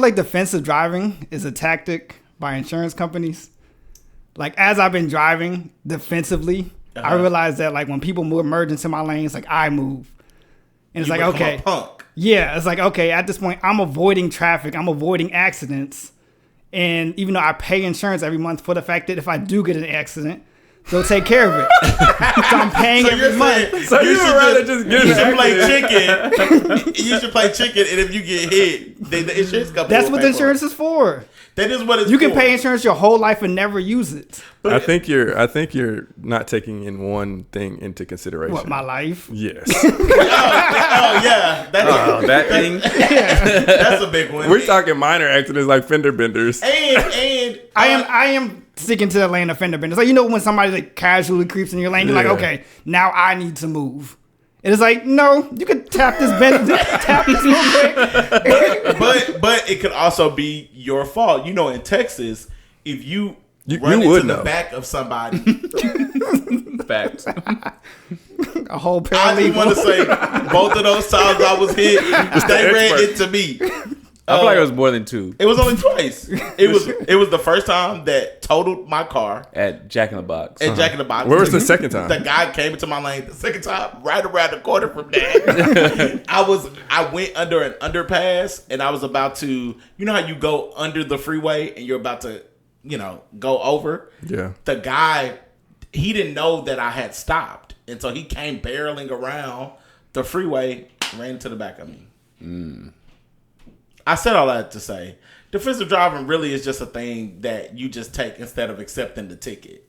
like defensive driving is a tactic by insurance companies. Like as I've been driving defensively, I realized that like when people merge into my lanes, like I move. And it's like, okay. A punk. Yeah, it's like, okay, at this point, I'm avoiding traffic. I'm avoiding accidents. And even though I pay insurance every month for the fact that if I do get an accident, they'll take care of it. So I'm paying every month. So you should rather just get you should play chicken. You should play chicken, and if you get hit, the insurance company. That's what the insurance is for. That is what it's You for. can pay insurance your whole life and never use it. But I think you're not taking in one thing into consideration. What, my life? Yes. Yeah. That thing. That's a big one. We're talking minor accidents like fender benders. And I am sticking to the lane of fender benders. Like, you know, when somebody like casually creeps in your lane, you're like, okay, now I need to move. And it's like, no, you could tap this real quick. but it could also be your fault. You know, in Texas, if you run would into know. the back of somebody, Facts. A whole I just want to paralegal. say both of those times I was hit, they ran expert. into me. I feel like it was more than two. It was only twice. It was the first time that totaled my car At Jack in the Box. at Jack in the Box. Where was the second time? The guy came into my lane the second time, right around the corner from that. I went under an underpass, and I was about to, you know how you go under the freeway and you're about to, go over? Yeah. The guy, he didn't know that I had stopped. And so he came barreling around the freeway, ran into the back of me. I said all that to say, defensive driving really is just a thing that you just take instead of accepting the ticket.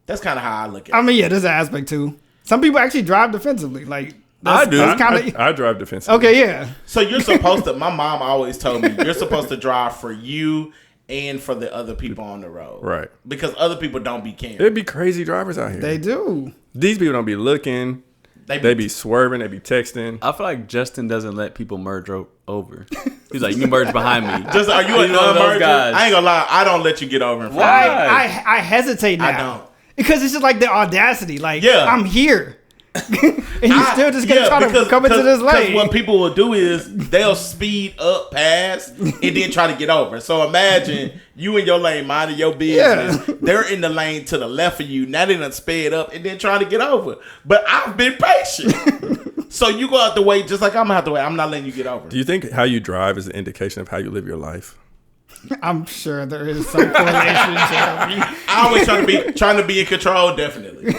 That's kind of how I look at it. I mean, yeah, there's an aspect too. Some people actually drive defensively. Like I do. I drive defensively. okay, yeah. So you're supposed to, my mom always told me, you're supposed to drive for you and for the other people on the road. Right. Because other people don't be caring. It'd be crazy drivers out here. They do. These people don't be looking. They be swerving. They be texting. I feel like Justin doesn't let people merge over. He's like, you merge behind me. Just, are you a He's one of those non-merger? guys. I ain't gonna lie, I don't let you get over in front Why? of me. I hesitate now. I don't. Because it's just like the audacity. Like, Yeah. I'm here. And you still just gonna try to come into this lane. Because what people will do is they'll speed up past and then try to get over. So imagine you in your lane minding your business. Yeah. They're in the lane to the left of you. Now they done sped up and then trying to get over. But I've been patient. So you go out the way just like I'm out the way. I'm not letting you get over. Do you think how you drive is an indication of how you live your life? I'm sure there is some correlation, Jeremy. I always trying to be in control, definitely.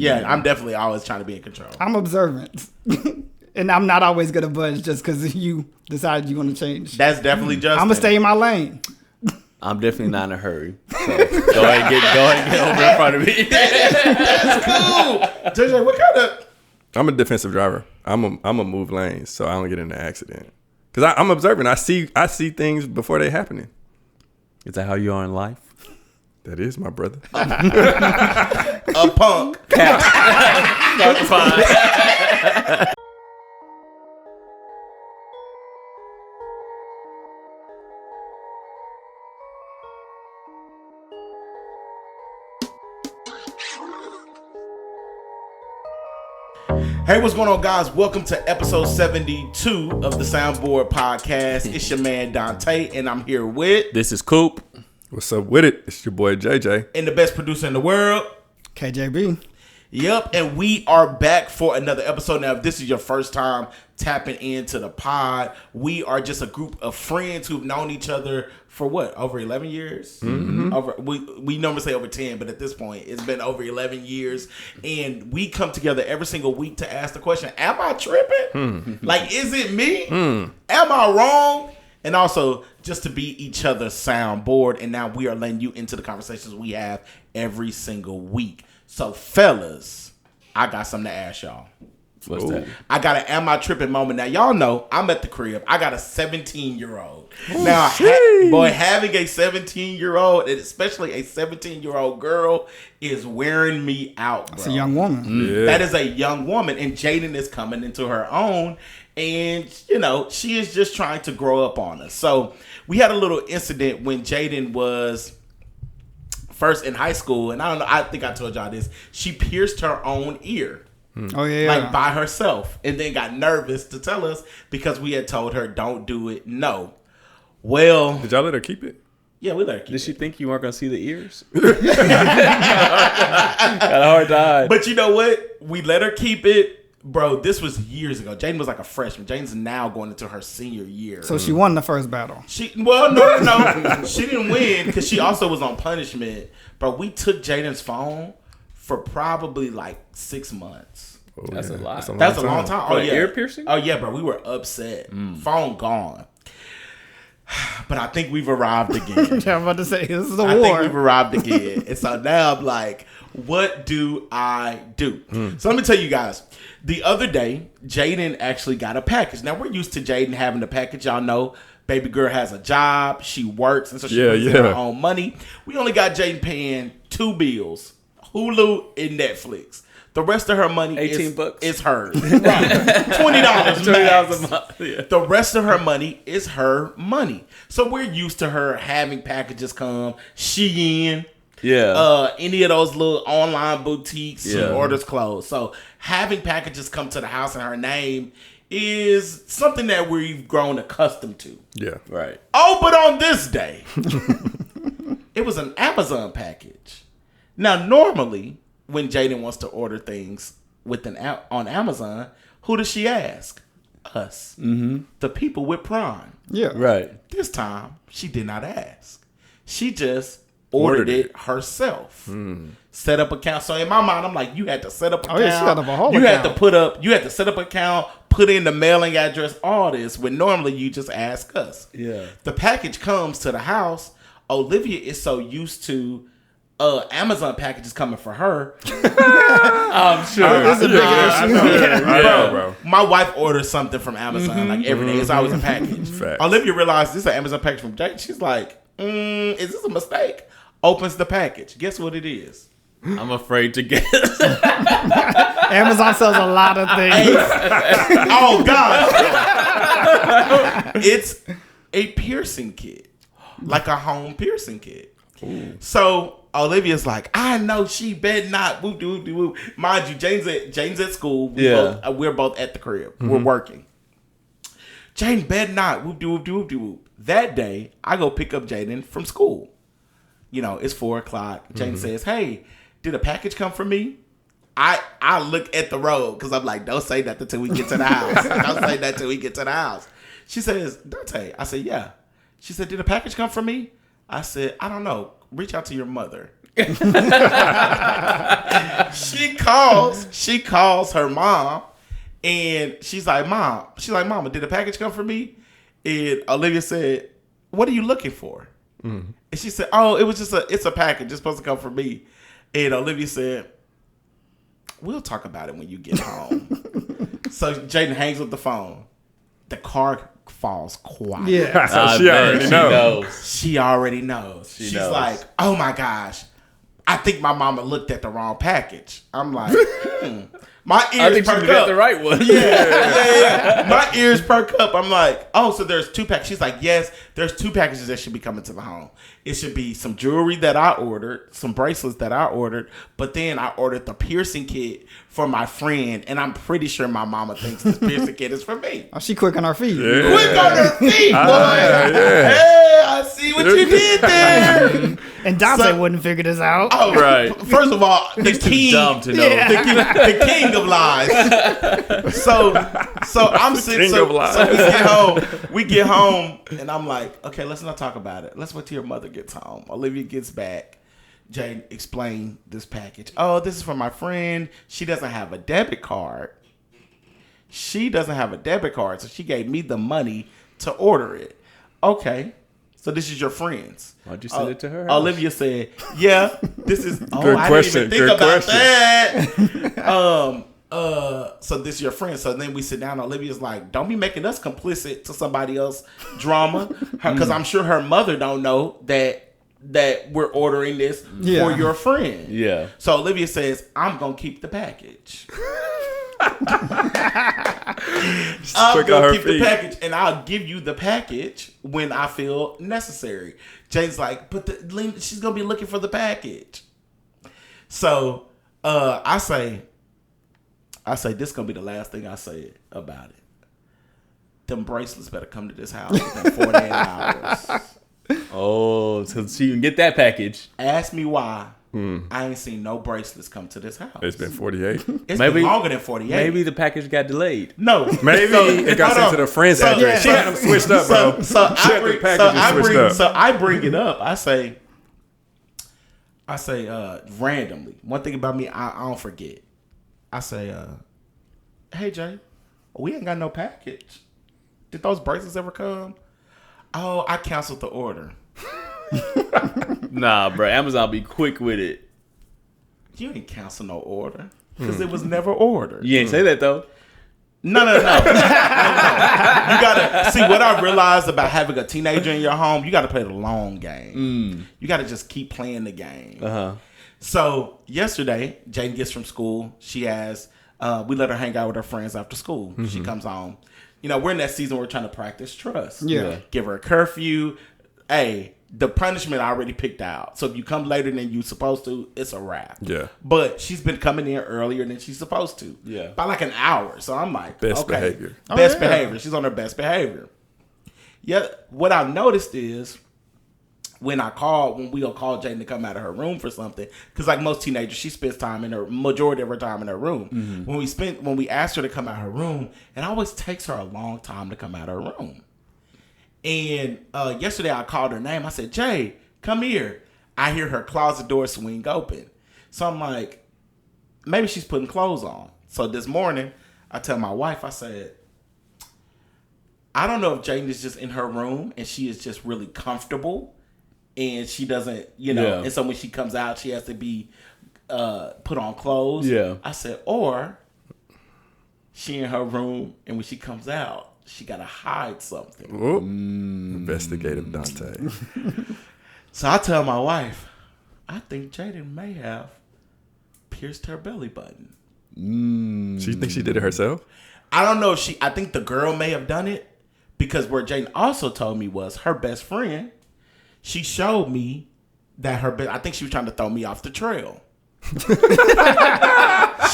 Yeah, I'm definitely always trying to be in control. I'm observant. And I'm not always going to budge just because you decided you want to change. That's definitely just. I'm going to stay in my lane. I'm definitely not in a hurry. So go ahead and get over in front of me. That's cool. JJ, what kind of? I'm a defensive driver. I'm a move lanes so I don't get in an accident. Because I'm observing. I see things before they happening. Is that how you are in life? That is my brother. A punk. That's fine. Hey, what's going on, guys? Welcome to episode 72 of the Soundboard Podcast. It's your man Dante, and I'm here with This is Coop. What's up with it? It's your boy JJ. and the best producer in the world. KJB. Yep, and we are back for another episode. Now, if this is your first time tapping into the pod, we are just a group of friends who've known each other for what, over 11 years? Mm-hmm. We normally say over 10, but at this point, it's been over 11 years. And we come together every single week to ask the question, am I tripping? Like, is it me? Am I wrong? And also, just to be each other's soundboard. And now we are letting you into the conversations we have every single week. So, fellas, I got something to ask y'all. What's that? I got an am I tripping moment. Now, y'all know I'm at the crib. I got a 17-year-old. Now, having a 17-year-old, and especially a 17-year-old girl, is wearing me out, bro. It's a young woman. Yeah. That is a young woman, and Jaden is coming into her own, and, she is just trying to grow up on us. So, we had a little incident when Jaden was first in high school, and I don't know, I think I told y'all this. She pierced her own ear. Oh, yeah. Like by herself, and then got nervous to tell us because we had told her don't do it. No. Well, Did y'all let her keep it? yeah, we let her keep Did she it. think you weren't gonna see the ears? Got a hard time. But you know what? We let her keep it. Bro, this was years ago. Jaden was like a freshman. Jaden's now going into her senior year. So she won the first battle. No. She didn't win because she also was on punishment. Bro, we took Jaden's phone for probably like 6 months. Oh, That's a lot. That's a long time. For Oh, an yeah. ear piercing? Oh, yeah, bro. We were upset. Phone gone. But I think we've arrived again. Yeah, I'm about to say this is a I think war. we've arrived again. And so now I'm like, what do I do? So let me tell you guys. The other day, Jaden actually got a package. Now, we're used to Jaden having a package. Y'all know baby girl has a job. She works. And so she brings in her own money. We only got Jaden paying 2 bills, Hulu and Netflix. The rest of her money $18 is hers. Right. $20 max. a month. Yeah. The rest of her money is her money. So we're used to her having packages come. Shein, any of those little online boutiques, she orders clothes. So having packages come to the house in her name is something that we've grown accustomed to. Yeah. Right. Oh, but on this day, it was an Amazon package. Now, normally, when Jaden wants to order things with on Amazon, who does she ask? Us. Mm-hmm. The people with Prime. Yeah. Right. This time, she did not ask. She just ordered it herself. Set up account. So in my mind, I'm like, you had to set up account. Oh, yeah, she set up a whole you account. had to set up account, put in the mailing address, all this, when normally you just ask us. Yeah. The package comes to the house. Olivia is so used to Amazon packages coming for her. I'm sure. This is a big issue. Bro. My wife orders something from Amazon like every day. It's always a package. Facts. Olivia realized this is an Amazon package from Jake. She's like, is this a mistake? Opens the package. Guess what it is? I'm afraid to guess. Amazon sells a lot of things. Oh, God. It's a piercing kit. Like a home piercing kit. Ooh. So Olivia's like, I know she bet not. Whoop, whoop, whoop. Mind you, Jane's at school. We're both at the crib. We're working. Jane bet not. Whoop, whoop, whoop, whoop. That day, I go pick up Jaden from school. You know, it's 4:00. Jane says, hey, did a package come for me? I look at the road because I'm like, don't say nothing till we get to the house. Don't say that till we get to the house. She says, Dante. I said, yeah. She said, did a package come for me? I said, I don't know. Reach out to your mother. She calls her mom, and she's like, Mama, did a package come for me? And Olivia said, what are you looking for? And she said, oh, it's a package. It's supposed to come for me. And Olivia said, we'll talk about it when you get home. So Jaden hangs up the phone. The car falls quiet. Yeah. So she already knows. She already knows. She's knows. like, oh my gosh, I think my mama looked at the wrong package. I'm like, My ears I think perk you got up. the right one. Yeah. My ears perk up. I'm like, oh, so there's 2 packages. She's like, yes, there's 2 packages that should be coming to the home. It should be some jewelry that I ordered, some bracelets that I ordered, but then I ordered the piercing kit for my friend, and I'm pretty sure my mama thinks this piercing kit is for me. Oh, she quick on her feet. Yeah. Quick on her feet, boy. Yeah. Hey, I see what you did there. And Dante So- wouldn't figure this out. Oh, Right. First of all, the He's too king, dumb to know. Yeah. the king of lies. So I'm sitting. King So, of lies. so we get home, and I'm like, okay, let's not talk about it. Let's wait till your mother gets home. Olivia gets back. Jane explained this package. Oh, this is for my friend. She doesn't have a debit card. So she gave me the money to order it. Okay. So this is your friend's. Why'd you send it to her house? Olivia said, yeah, this is. Oh, Good I question, didn't even think good about that. So this is your friend. So then we sit down. Olivia's like, don't be making us complicit to somebody else's drama. Because I'm sure her mother don't know that we're ordering this for your friend. Yeah. So Olivia says, I'm going to keep the package. I'm quick on going her to keep the feet. package, and I'll give you the package when I feel necessary. Jane's like, but she's going to be looking for the package. So I say, this is going to be the last thing I say about it. them bracelets better come to this house within 48 hours. Oh, so you can get that package. Ask me why. I ain't seen no bracelets come to this house. It's been 48. It's Maybe- been longer than 48. Maybe the package got delayed. No. Maybe it got sent to the friend's address. She had them switched up, bro. So She had the packages switched up. So I bring it up. I say randomly. One thing about me, I don't forget. I say, hey Jay, we ain't got no package. Did those bracelets ever come? Oh, I canceled the order. Nah, bro. Amazon be quick with it. You ain't cancel no order because it was never ordered. You ain't say that though. No. You gotta see what I realized about having a teenager in your home. You gotta play the long game. You gotta just keep playing the game. So yesterday, Jaden gets from school. She has we let her hang out with her friends after school. She comes home. You know, we're in that season where we're trying to practice trust. Yeah. Give her a curfew. Hey, the punishment I already picked out. So if you come later than you supposed to, it's a wrap. Yeah. But she's been coming in earlier than she's supposed to. Yeah. By like an hour. So I'm like, Best okay. behavior. Best yeah. behavior. She's on her best behavior. Yeah. What I noticed is when we go call Jaden to come out of her room for something, because like most teenagers, she spends time in her majority of her time in her room. When we asked her to come out of her room, it always takes her a long time to come out of her room. And yesterday I called her name. I said, Jay, come here. I hear her closet door swing open. So I'm like, maybe she's putting clothes on. So this morning, I tell my wife, I said, I don't know if Jaden is just in her room and she is just really comfortable and she doesn't, Yeah. and so when she comes out, she has to be put on clothes. Yeah. I said, or she in her room and when she comes out, she got to hide something. Whoop. Investigative Dante. So I tell my wife, I think Jaden may have pierced her belly button. She thinks she did it herself? I don't know if I think the girl may have done it because where Jaden also told me was her best friend, she showed me that I think she was trying to throw me off the trail.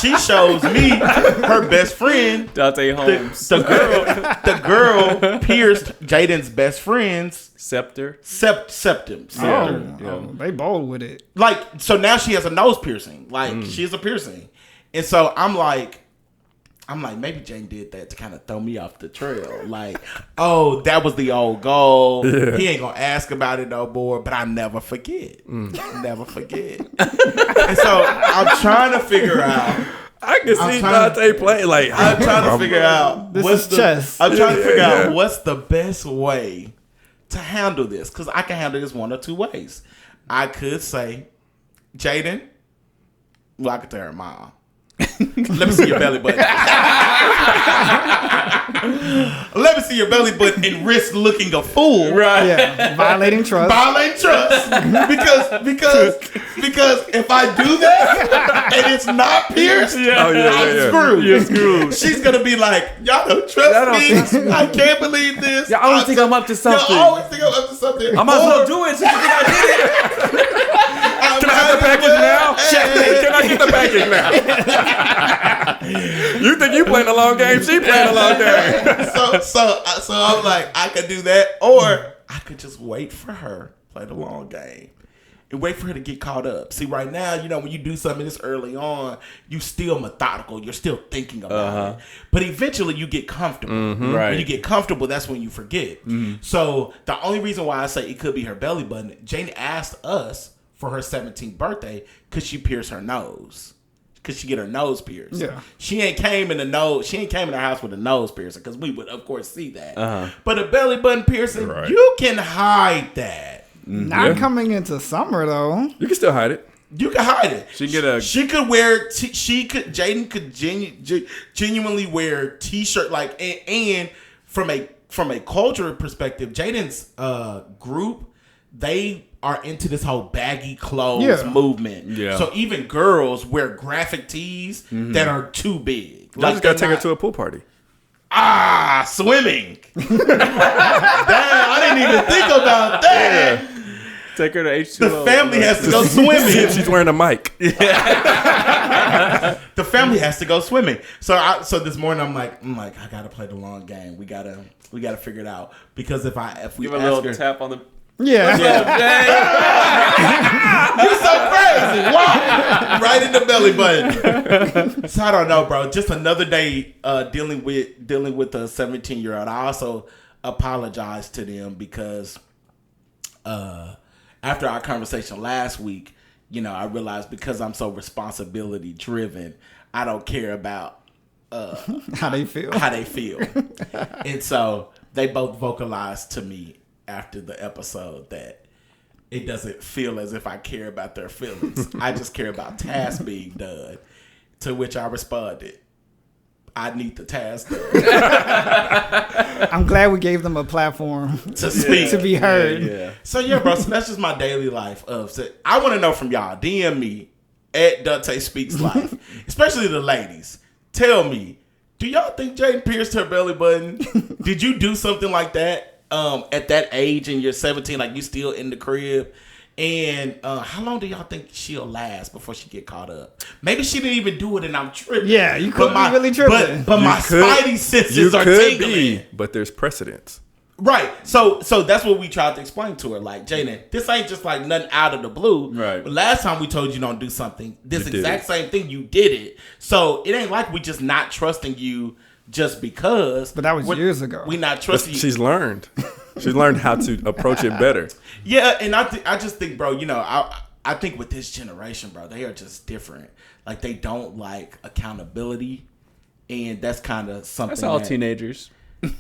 She shows me her best friend, Dante Holmes. the girl pierced Jaden's best friend's Scepter. septum. They bold with it. Like, so now she has a nose piercing. Like, she has a piercing. And so I'm like, maybe Jane did that to kind of throw me off the trail. Like, oh, that was the old goal. Yeah. He ain't gonna ask about it no more, but I never forget. Never forget. And so I'm trying to figure out. I can see trying Dante playing like I'm trying to figure out This what's is chess. I'm trying to figure Yeah. out what's the best way to handle this, because I can handle this one or two ways. I could say, Jaden, well, I could tell her mom. Let me see your belly button. Let me see your belly button and risk looking a fool. Right. Yeah, violating trust. Violate trust. because if I do that and it's not pierced, I'm screwed. You're screwed. She's gonna be like, y'all don't trust me. I can't believe this. Y'all always think I'm up to something. Y'all always think I'm up to something. I might as well do it since you think I did it. Can I have the package now? Can I get the package now? You think you playing a long game? She playing a long game. So I'm like, I could do that, or I could just wait for her, play the long game, and wait for her to get caught up. See, right now, when you do something this early on, you still methodical. You're still thinking about it. But eventually, you get comfortable. Right. When you get comfortable, that's when you forget. So the only reason why I say it could be her belly button, Jane asked us for her 17th birthday, could she pierce her nose? Could she get her nose pierced? Yeah. She ain't came in our house with a nose piercing, because we would of course see that. But a belly button piercing, Right. you can hide that. Not coming into summer though. You can still hide it. You can hide it. She could wear. Jaden could genuinely wear t-shirt and from a cultural perspective, Jaden's group, they are into this whole baggy clothes movement. Yeah. So even girls wear graphic tees that are too big. I just gotta take her to a pool party. Swimming. Damn, I didn't even think about that. Take her to H2O. The family has to go See if swimming. she's wearing a mic. The family has to go swimming. So this morning I'm like, I gotta play the long game. We gotta figure it out because if we Give a ask little her, tap on the. Yeah. you're so crazy. Wow. Right in the belly button. So I don't know, bro. Just another day dealing with a 17-year-old. I also apologize to them because after our conversation last week, I realized because I'm so responsibility driven, I don't care about How they feel. And so they both vocalized to me after the episode that it doesn't feel as if I care about their feelings. I just care about tasks being done. To which I responded, I need the task done. I'm glad we gave them a platform To speak. to be heard. Yeah. So yeah, bro. So that's just my daily life. I want to know from y'all. DM me at Dante Speaks Life, especially the ladies. Tell me, do y'all think Jaden pierced her belly button? Did you do something like that at that age and you're 17, like you still in the crib? And how long do y'all think she'll last before she get caught up? Maybe she didn't even do it and I'm tripping. Yeah, you could be really tripping. But my spidey senses are tingling. But there's precedence. Right. So that's what we tried to explain to her. Like, Jaden, this ain't just like nothing out of the blue. Right. But last time we told you don't do something, this You did exact it. same thing, you did it. So it ain't like we just not trusting you just because. But that was years ago. We not trusting you. She's learned. She's learned how to approach it better. Yeah, and I just think, bro, I think with this generation, bro, they are just different. Like, they don't like accountability. And that's kind of something. That's all teenagers.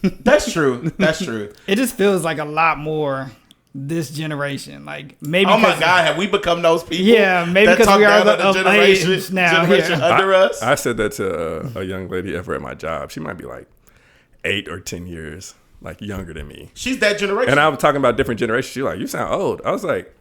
That's true. That's true. It just feels like a lot more this generation. Like maybe. Oh my 'cause- God, have we become those people? Yeah, maybe that because talk we are down on of age now. generation Yeah. under us? I said that to a young lady ever at my job. She might be like 8 or 10 years like younger than me. She's that generation. And I was talking about different generations. She's like, you sound old. I was like,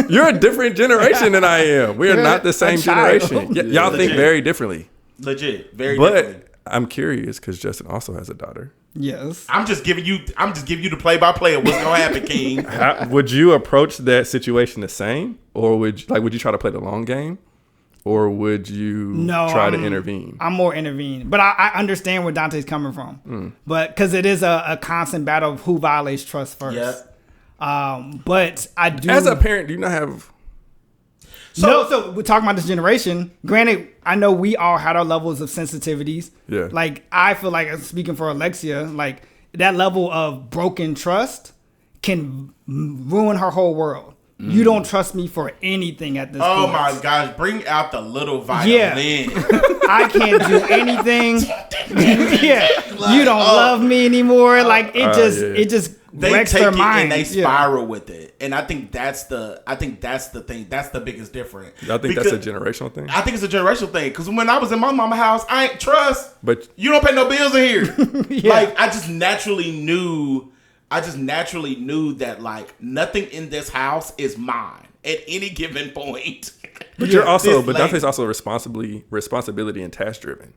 you're a different generation than I am. We are You're not the same a child. generation. Y'all think Legit. very differently. Legit. Very differently. But I'm curious because Justin also has a daughter. Yes. I'm just giving you the play-by-play of what's gonna happen, King. Would you approach that situation the same, or would you try to play the long game, or would you try to intervene? I'm more intervene, but I understand where Dante's coming from. But because it is a constant battle of who violates trust first. Yep. But I do. As a parent, do you not have? So we're talking about this generation. Granted, I know we all had our levels of sensitivities. Yeah. Like, I feel like, speaking for Alexia, like, that level of broken trust can ruin her whole world. You don't trust me for anything at this point. Oh my gosh, bring out the little violin. Yeah. I can't do anything. Yeah. You don't love me anymore. Like, it just They wrecks take their it mind. and they Yeah. spiral with it. And I think that's the thing. That's the biggest difference. I think that's a generational thing. I think it's a generational thing. Because when I was in my mama's house, I ain't trust. But You don't pay no bills in here. Yeah. Like, I just naturally knew that, like, nothing in this house is mine at any given point. But you're also, This but lady- Dante's also responsibility and task driven.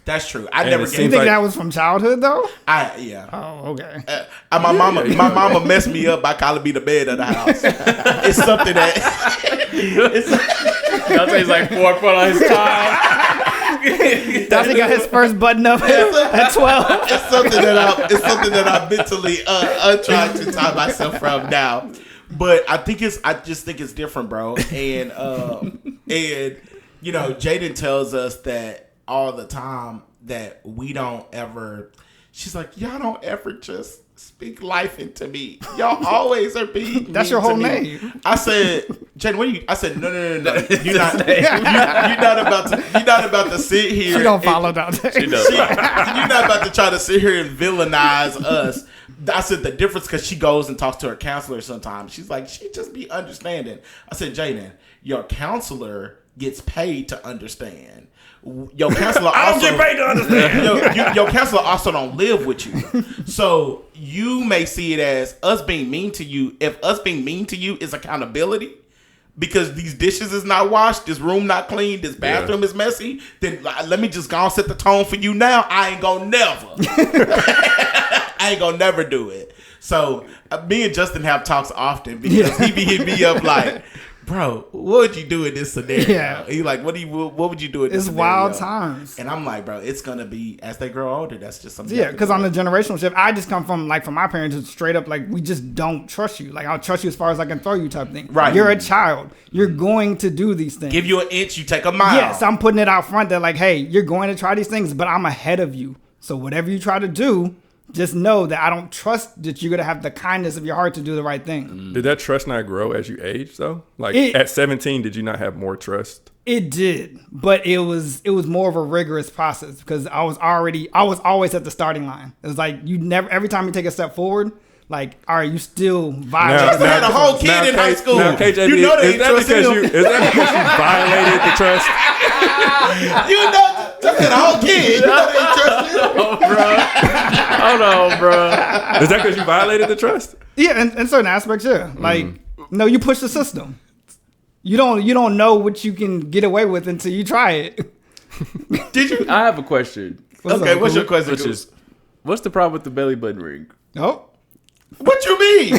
That's true. I And never it You gave. seems think like- that was from childhood, though? Yeah. Oh, okay. My mama messed me up by calling me the bed of the house. It's something that. Dante's like 4 foot on his tie. Dante got his first button up at 12. It's something that I mentally trying to tie myself from now. But I just think it's different, bro. And Jaden tells us that all the time that we don't ever. She's like, y'all don't ever just speak life into me. Y'all always are being. That's mean your whole to me. name. I said, Jaden, what are you? I said, no. You're not. You're not about to sit here. She don't and- follow Dante. She does. you're not about to try to sit here and villainize us. I said the difference because she goes and talks to her counselor sometimes. She's like, she just be understanding. I said, Jaden, your counselor gets paid to understand. Your counselor also I don't get paid to understand. your counselor also don't live with you. So you may see it as us being mean to you. If us being mean to you is accountability, because these dishes is not washed, this room not clean, this bathroom is messy, then let me just go and set the tone for you now. I ain't gonna never do it. So me and Justin have talks often because he be hitting me up like, bro, what would you do in this scenario? Yeah. He like, what would you do in this It's scenario? wild times. And I'm like, bro, it's gonna be as they grow older. That's just something. Yeah, because on the generational shift, I just come from my parents, just straight up like, we just don't trust you. Like, I'll trust you as far as I can throw you type thing. Right. You're a child. You're going to do these things. give you an inch, you take a mile. Yes, I'm putting it out front that like, hey, you're going to try these things, but I'm ahead of you. So whatever you try to do, just know that I don't trust that you're going to have the kindness of your heart to do the right thing. Did that trust not grow as you age though? Like It- at 17, did you not have more trust? It did, but it was more of a rigorous process because I was always at the starting line. It was like every time you take a step forward, like, all right, you still violate. Just had a whole kid in high school. Now, KJB, you know they is ain't that trusting because him. is that because you violated the trust? You know, just had a whole kid. You know they ain't trusting him. Hold on, bro. Is that because you violated the trust? Yeah, in certain aspects, yeah. Like, no, you push the system. You don't know what you can get away with until you try it. Did you? I have a question. Okay, what's your question? Which is, what's the problem with the belly button ring? Oh, What you mean?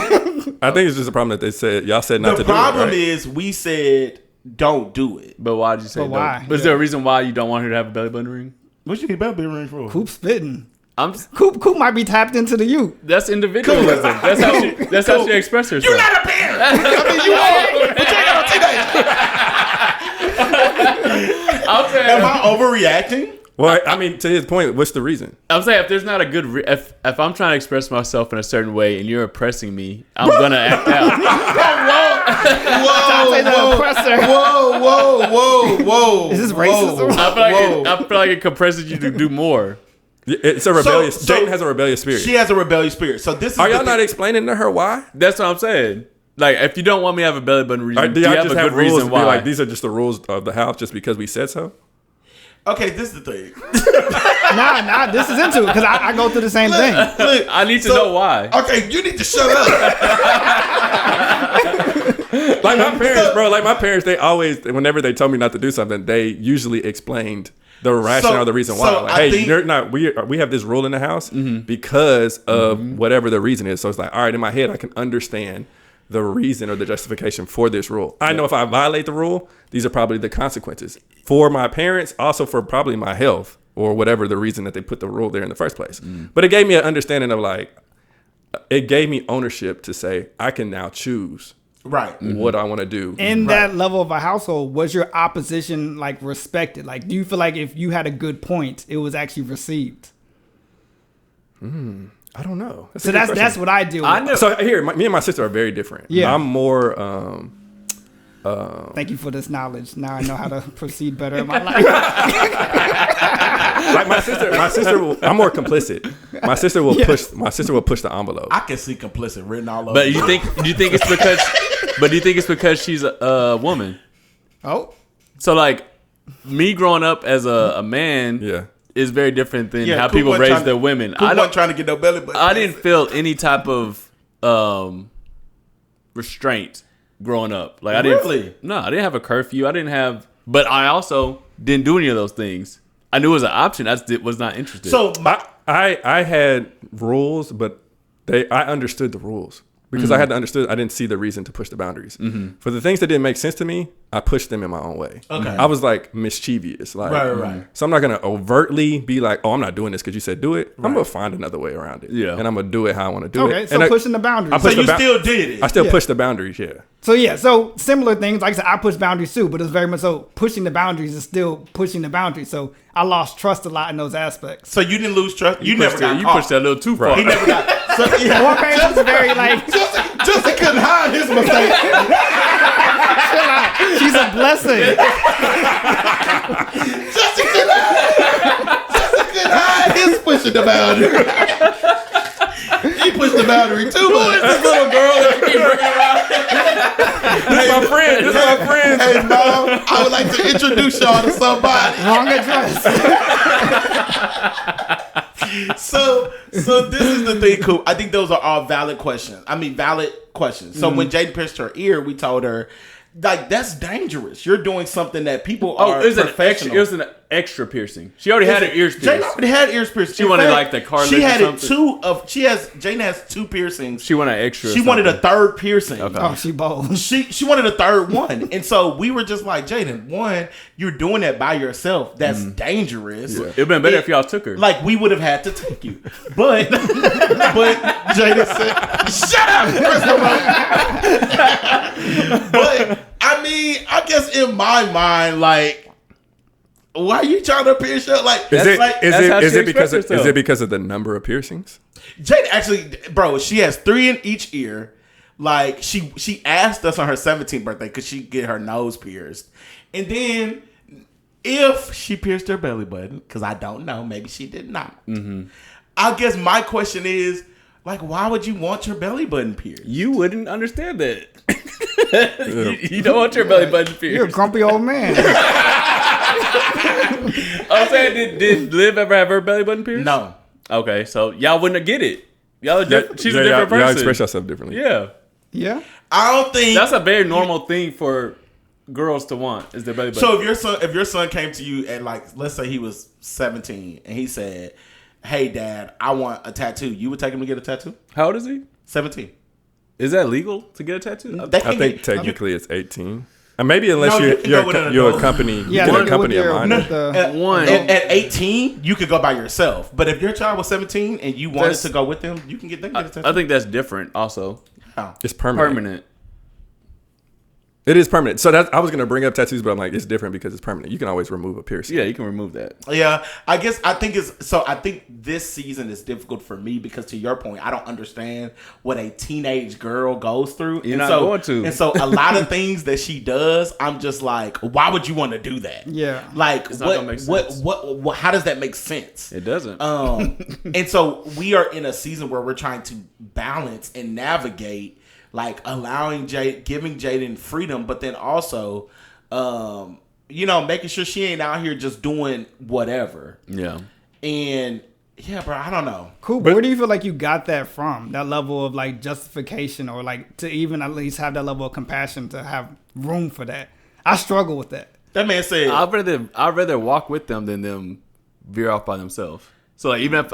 I think it's just a problem that they said y'all said not The to do it. problem Right? is we said don't do it. But why did you say But no? why? Is there a reason why you don't want her to have a belly button ring? What you need belly ring for? Coop spitting. I'm. Coop might be tapped into the youth. That's individualism. That's how she. That's how she expresses herself. You're not a parent. I mean, you are, but you ain't got no teenager. I'm saying. Am I overreacting? Well, I mean, to his point, what's the reason? I'm saying if there's not a good if I'm trying to express myself in a certain way and you're oppressing me, I'm gonna act out. Whoa. Is this racism? I feel like it compresses you to do more. It's a rebellious. So- Jayden has a rebellious spirit. She has a rebellious spirit. So this is Are the y'all not thing. explaining to her why? That's what I'm saying. Like if you don't want me to have a belly button reason, Or do do you y'all have just a have good rules reason to be why? like these are just the rules of the house just because we said so? Okay, this is the thing. Nah, this is into it because I go through the same thing. Look, I need to know why. Okay, you need to shut up. Like my parents, bro. Like my parents, they always, whenever they told me not to do something, they usually explained the rationale, the reason why. so Like, I hey, think- you're not. We have this rule in the house because of whatever the reason is. So it's like, all right, in my head, I can understand the reason or the justification for this rule. I know if I violate the rule, these are probably the consequences for my parents, also for probably my health or whatever the reason that they put the rule there in the first place. But it gave me an understanding of like, it gave me ownership to say I can now choose Right. what I want to do. In that level of a household, was your opposition like respected? Like, do you feel like if you had a good point, it was actually received? I don't know. So that's what I deal with. I know. So here, me and my sister are very different. Yeah. I'm more. Thank you for this knowledge. Now I know how to proceed better in my life. Like my sister will, I'm more complicit. My sister will push the envelope. I can see complicit written all over. But do you think it's because? But do you think it's because she's a woman? Oh, So like me growing up as a man, Yeah. is very different than how Coop people wasn't raise trying- their women. Coop I wasn't don't. trying to get no belly button. I didn't feel any type of restraint growing up. Like I didn't. Really? No, I didn't have a curfew. I didn't have. But I also didn't do any of those things. I knew it was an option. I just was not interested. So I had rules, but I understood the rules because I had to understood. I didn't see the reason to push the boundaries. For the things that didn't make sense to me, I pushed them in my own way. Okay. I was like mischievous, like Right. So I'm not gonna overtly be like, oh, I'm not doing this because you said do it. I'm gonna find another way around it. Yeah. and I'm gonna do it how I want to do it. okay. So And pushing the boundaries. I so pushed you the still did it. I still Yeah. push the boundaries. Yeah. So similar things. Like I said, I push boundaries too, but it's very much so pushing the boundaries is still pushing the boundaries. So I lost trust a lot in those aspects. So you didn't lose trust. You never got you caught. pushed that a little too far. He never got. So, yeah. My parents was very like, Justin couldn't hide his mistake. she's a blessing. Justin couldn't hide his pushing the boundary. He pushed the boundary too much. This little girl that you keep bringing around. This is my friend. This is my friend. Hey, Mom, I would like to introduce y'all to somebody. Wrong address. So this is the thing, Coop. I think those are all valid questions. Valid questions. So when Jaden pierced her ear, we told her, like, that's dangerous. You're doing something that people are professional. It was an extra piercing. She already had her ears pierced. Jaden already had ears pierced. She wanted like the cartilage. Jaden has 2 piercings. She wanted extra. She wanted a third piercing. Okay. Oh, she bold. She wanted a third one, and so we were just like, Jaden, one, you're doing that by yourself. That's dangerous. Yeah. It'd been better if y'all took her. Like, we would have had to take you, but Jaden said, "Shut up." But I guess in my mind, like, why are you trying to pierce your, like? Is it herself. because of the number of piercings? Jade actually, bro, she has 3 in each ear. Like, she asked us on her 17th birthday, could she get her nose pierced? And then if she pierced her belly button, because I don't know, maybe she did not. I guess my question is, like, why would you want your belly button pierced? You wouldn't understand that. You don't want your belly button pierced. You're a grumpy old man. I'm saying, did Liv ever have her belly button pierced? No. Okay, so y'all wouldn't get it. She's a different Y'all person. express yourself differently. Yeah. Yeah. I don't think That's a very normal thing for girls to want, is their belly button. so. If your son came to you and, like, let's say he was 17 and he said, "Hey, Dad, I want a tattoo," you would take him to get a tattoo? How old is he? 17. Is that legal to get a tattoo? They I can think get- technically it's 18. And maybe unless No, you can go with an you're a adult. company, Yeah, you're look a at company what of you're- minor. At, One. at 18, you could go by yourself. But if your child was 17 and you wanted That's- to go with them, you can get them to get a tattoo. I think that's different also. Oh. It's permanent. Permanent. It is permanent. So I was gonna bring up tattoos, but I'm like, it's different because it's permanent. You can always remove a piercing. Yeah, you can remove that. Yeah, I think this season is difficult for me because, to your point, I don't understand what a teenage girl goes through. You're not going to. And so a lot of things that she does, I'm just like, why would you want to do that? Yeah. Like, It's not gonna make sense. what, how does that make sense? It doesn't. And so we are in a season where we're trying to balance and navigate, like, allowing giving Jaden freedom, but then also, making sure she ain't out here just doing whatever. Yeah. And yeah, bro, I don't know. Cool. But where do you feel like you got that from? That level of, like, justification, or, like, to even at least have that level of compassion to have room for that? I struggle with that. That man said, I'd rather walk with them than them veer off by themselves. So, like, even if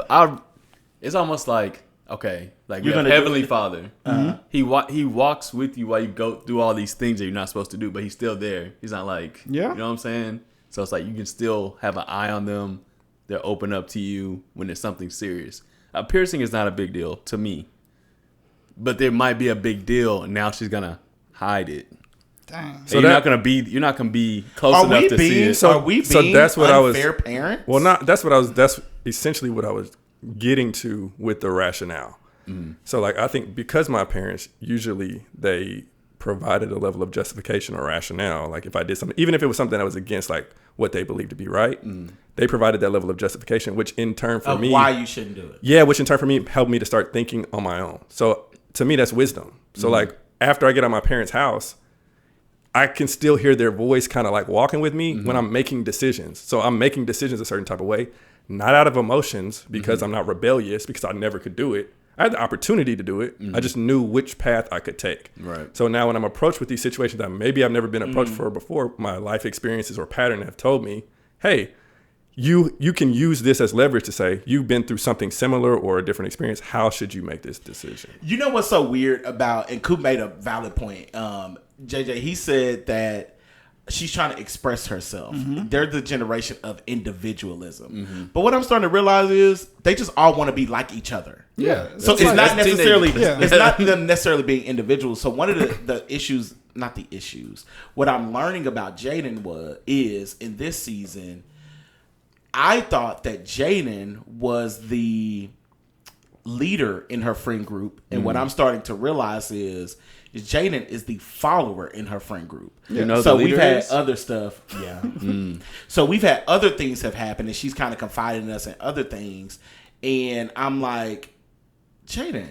it's almost like, okay, like, You're your gonna do Heavenly it. Father, he walks with you while you go through all these things that you're not supposed to do, but he's still there. He's not like, Yeah. you know what I'm saying? So it's like you can still have an eye on them. They'll open up to you when it's something serious. A piercing is not a big deal to me, but there might be a big deal, and now she's gonna hide it. Dang. So you're not gonna be close are enough we to see being it. So that's what I was- unfair parents? Well, that's essentially what I was getting to with the rationale. So, like, I think because my parents usually they provided a level of justification or rationale. Like, if I did something, even if it was something that was against, like, what they believed to be right, they provided that level of justification, which in turn for of me, why you shouldn't do it. yeah, which in turn for me helped me to start thinking on my own. So to me, that's wisdom. So like, after I get out of my parents' house, I can still hear their voice kind of like walking with me when I'm making decisions. So I'm making decisions a certain type of way, not out of emotions because I'm not rebellious, because I never could do it. I had the opportunity to do it. I just knew which path I could take. Right. So now when I'm approached with these situations that maybe I've never been approached for before, my life experiences or pattern have told me, hey, you can use this as leverage to say, you've been through something similar or a different experience. How should you make this decision? You know what's so weird about, and Coop made a valid point. JJ, he said that she's trying to express herself. They're the generation of individualism. But what I'm starting to realize is they just all want to be like each other. Yeah. So it's like- not necessarily teenagers. it's not them necessarily being individuals. So one of the issues, not the issues, what I'm learning about Jaden is in this season, I thought that Jaden was the leader in her friend group, and what I'm starting to realize is Jaden is the follower in her friend group. You know So the we've leader had is? other stuff. Yeah. So we've had other things have happened, and she's kind of confided in us in other things. And I'm like, Jaden,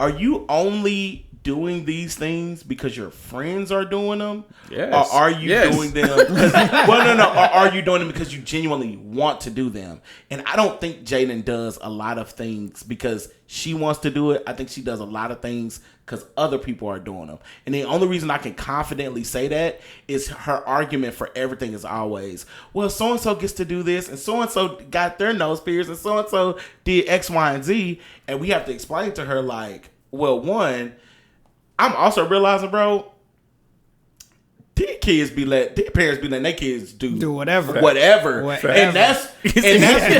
are you only doing these things because your friends are doing them? Yes. Or are you Yes. doing them? No. Or are you doing them because you genuinely want to do them? And I don't think Jaden does a lot of things because she wants to do it. I think she does a lot of things because other people are doing them. And the only reason I can confidently say that is her argument for everything is always, well, so-and-so gets to do this, and so-and-so got their nose pierced, and so-and-so did X, Y, and Z. And we have to explain to her, like, well, one, I'm also realizing, bro, their parents be letting their kids do whatever. And that's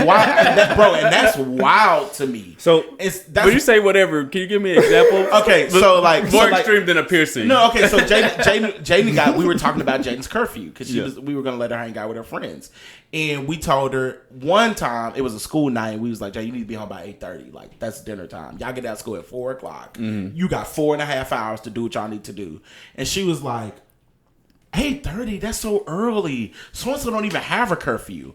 wild, and that's wild to me. So when you say whatever, can you give me an example? Okay, so like more extreme than a piercing. No, okay, so Jaden we were talking about Jaden's curfew because we were gonna let her hang out with her friends, and we told her one time it was a school night. And we was like, Jay, you need to be home by 8:30. Like that's dinner time. Y'all get out of school at 4:00. You got 4.5 hours to do what y'all need to do, and she was like, 8:30, that's so early. So-and-so don't even have a curfew.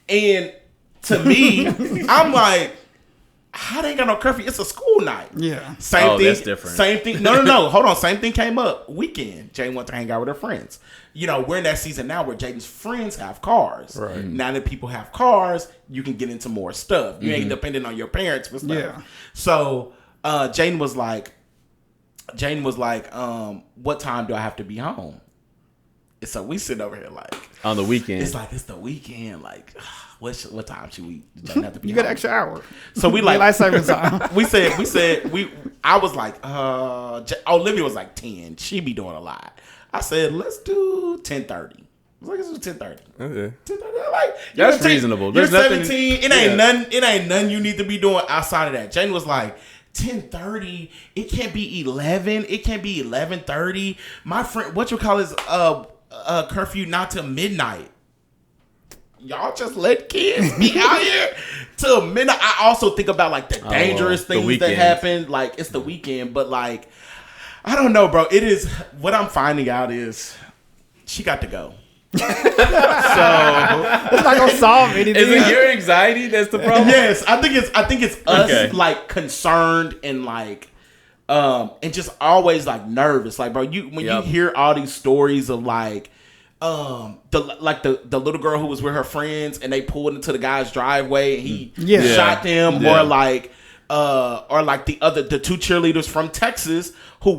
And to me, I'm like, how they ain't got no curfew? It's a school night. Yeah. Same thing. That's different. Same thing. No. Hold on. Same thing came up. Weekend. Jane went to hang out with her friends. You know, we're in that season now where Jaden's friends have cars. Right. Now that people have cars, you can get into more stuff. You ain't dependent on your parents for stuff. Yeah. So Jane was like, what time do I have to be home? And so we sit over here like On the weekend. it's the weekend. Like, what time should we? Jane have to be You get an home? extra hour. So we like Daylight savings time. I was like, Olivia was like 10. She be doing a lot. I said, let's do 10:30. I was like, let's do 10:30. Okay. 10:30. Like, That's reasonable. You're There's nothing- 17. It ain't nothing you need to be doing outside of that. Jane was like, 10:30. It can't be 11. It can't be 11:30. My friend, what you call his curfew not till midnight. Y'all just let kids be out here till midnight. I also think about like the dangerous the things that weekend. happen. Like it's the weekend, but like I don't know, bro. It is what I'm finding out is she got to go. So It's not gonna solve anything. Is it your anxiety that's the problem? yes, I think it's us Okay. like concerned and like and just always like nervous. Like bro, you hear all these stories of like the little girl who was with her friends and they pulled into the guy's driveway and he shot them Yeah. or like the two cheerleaders from Texas who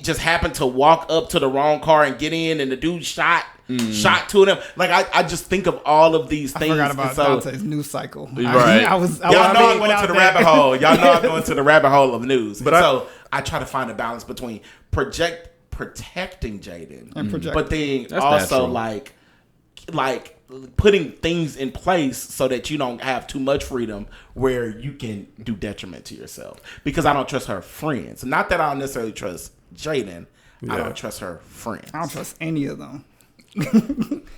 just happened to walk up to the wrong car and get in and the dude shot two of them. Like I just think of all of these I things. forgot about and so, Dante's news cycle. Right. Y'all know I'm going to the rabbit hole. Y'all know I'm going to the rabbit hole of news. But so I try to find a balance between protecting Jaden And project. but then That's also natural. like putting things in place so that you don't have too much freedom where you can do detriment to yourself. Because I don't trust her friends. Not that I don't necessarily trust Jaden. I don't trust her friends. I don't trust any of them.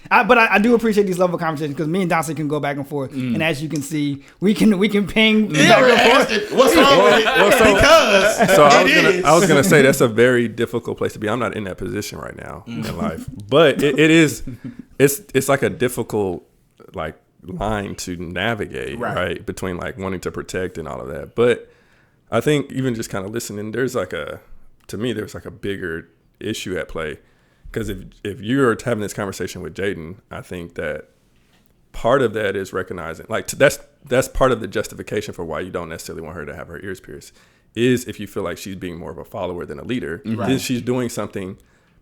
But I do appreciate these level of conversations because me and Dante can go back and forth, and as you can see, we can ping. back and forth. What's wrong with it? Because So I was is. gonna say that's a very difficult place to be. I'm not in that position right now in life, but it is. It's like a difficult like line to navigate, right? Between like wanting to protect and all of that. But I think even just kind of listening, there's like a bigger issue at play. Because if you're having this conversation with Jaden, I think that part of that is recognizing, like that's part of the justification for why you don't necessarily want her to have her ears pierced, is if you feel like she's being more of a follower than a leader, then she's doing something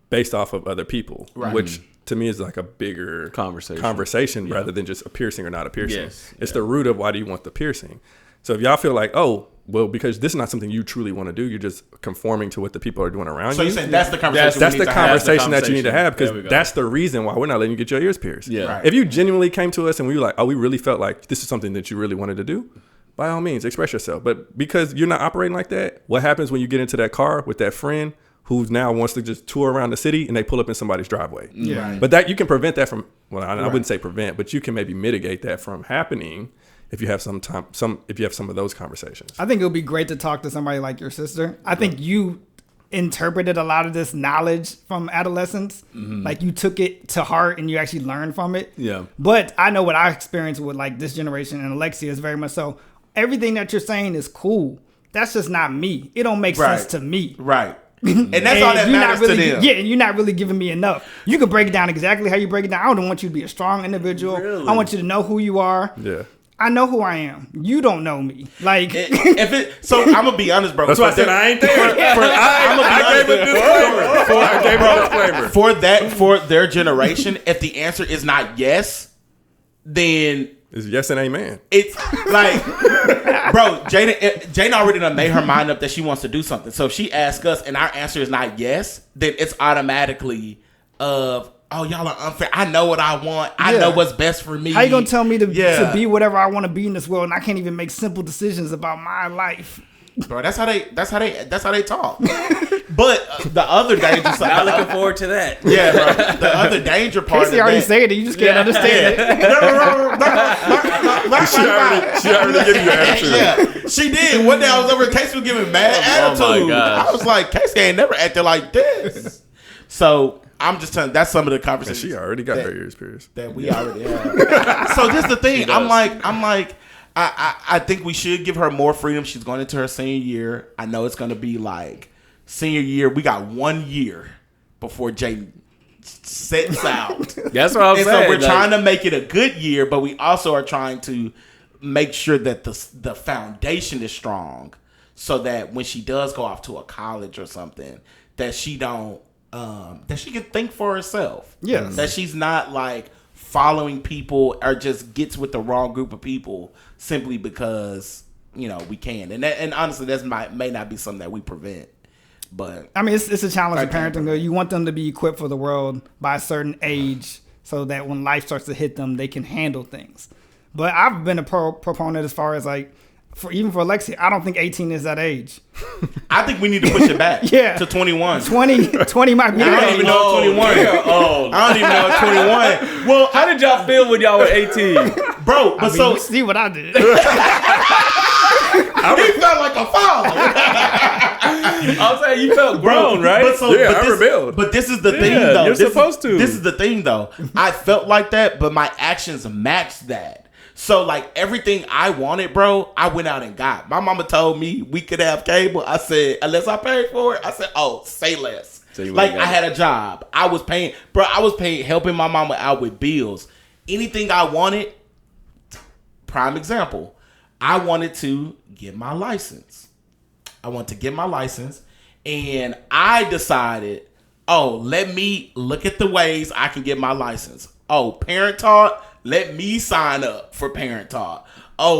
based off of other people, which to me is like a bigger conversation rather than just a piercing or not a piercing. Yes. It's the root of why do you want the piercing. So if y'all feel like, oh, well, because this is not something you truly want to do, you're just conforming to what the people are doing around So you. you're saying that's the conversation. That's we the need to have. conversation that you need to have There we because go. that's the reason why we're not letting you get your ears pierced. Yeah. Right. If you genuinely came to us and we were like, oh, we really felt like this is something that you really wanted to do, by all means, express yourself. But because you're not operating like that, what happens when you get into that car with that friend who now wants to just tour around the city and they pull up in somebody's driveway? Yeah. Right. But that you can prevent that from, well, I wouldn't say prevent, but you can maybe mitigate that from happening if you have some of those conversations. I think it would be great to talk to somebody like your sister. I think you interpreted a lot of this knowledge from adolescence. Like you took it to heart and you actually learned from it. Yeah. But I know what I experienced with like this generation and Alexia is very much so. Everything that you're saying is cool. That's just not me. It don't make sense to me. Right. And that's all that you're not matters really, to them. Yeah, and you're not really giving me enough. You can break it down exactly how you break it down. I don't want you to be a strong individual. Really? I want you to know who you are. Yeah. I know who I am. You don't know me. Like, So I'm gonna be honest, bro. That's why I said I ain't there. I gave a disclaimer. For their generation, if the answer is not yes, then It's yes and amen. it's like, bro, Jada already done made her mind up that she wants to do something. So if she asks us and our answer is not yes, then it's automatically oh, y'all are unfair. I know what I want. I know what's best for me. how you gonna tell me to be Yeah. whatever I want to be in this world, and I can't even make simple decisions about my life? Bro, that's how they talk. But the other danger side, Not looking forward to that. yeah, bro, the other danger part Casey of already that, said it. You just can't understand it. She already gave you an answer. Yeah, she did. One day I was over at Casey was giving mad Oh my attitude. gosh. I was like, Casey ain't never acted like this. So I'm just telling. That's some of the And conversations she already got her ears pierced. that we already have. So this is the thing. I'm like, I think we should give her more freedom. She's going into her senior year. I know it's going to be like senior year. We got 1 year before Jay sets out. That's what I'm And saying. so we're like, trying to make it a good year, but we also are trying to make sure that the foundation is strong, so that when she does go off to a college or something, that she don't that she can think for herself. Yes. That she's not like following people or just gets with the wrong group of people simply because we can. And honestly, that may not be something that we prevent. But I mean, it's a challenge of Okay. parenting. Though. You want them to be equipped for the world by a certain age, so that when life starts to hit them, they can handle things. But I've been a proponent as far as like, even for Alexia, I don't think 18 is that age. I think we need to push it back Yeah. to 21. 20 might be I that don't age. even know what 21. Oh, I don't even know what 21. Well, how did y'all feel when y'all were 18? bro, but I mean, so you see what I did. he felt like a father. I was saying you felt grown, right? Yeah, I rebelled. But this is the thing, Yeah, though. you're supposed to. This is the thing, though. I felt like that, but my actions matched that. So, like, everything I wanted, bro, I went out and got. My mama told me we could have cable. I said, unless I paid for it, I said, oh, say less. So you Like, went and I got had a job. I was paying, helping my mama out with bills. Anything I wanted, prime example, I wanted to get my license. And I decided, let me look at the ways I can get my license. Parent taught, let me sign up for parent taught.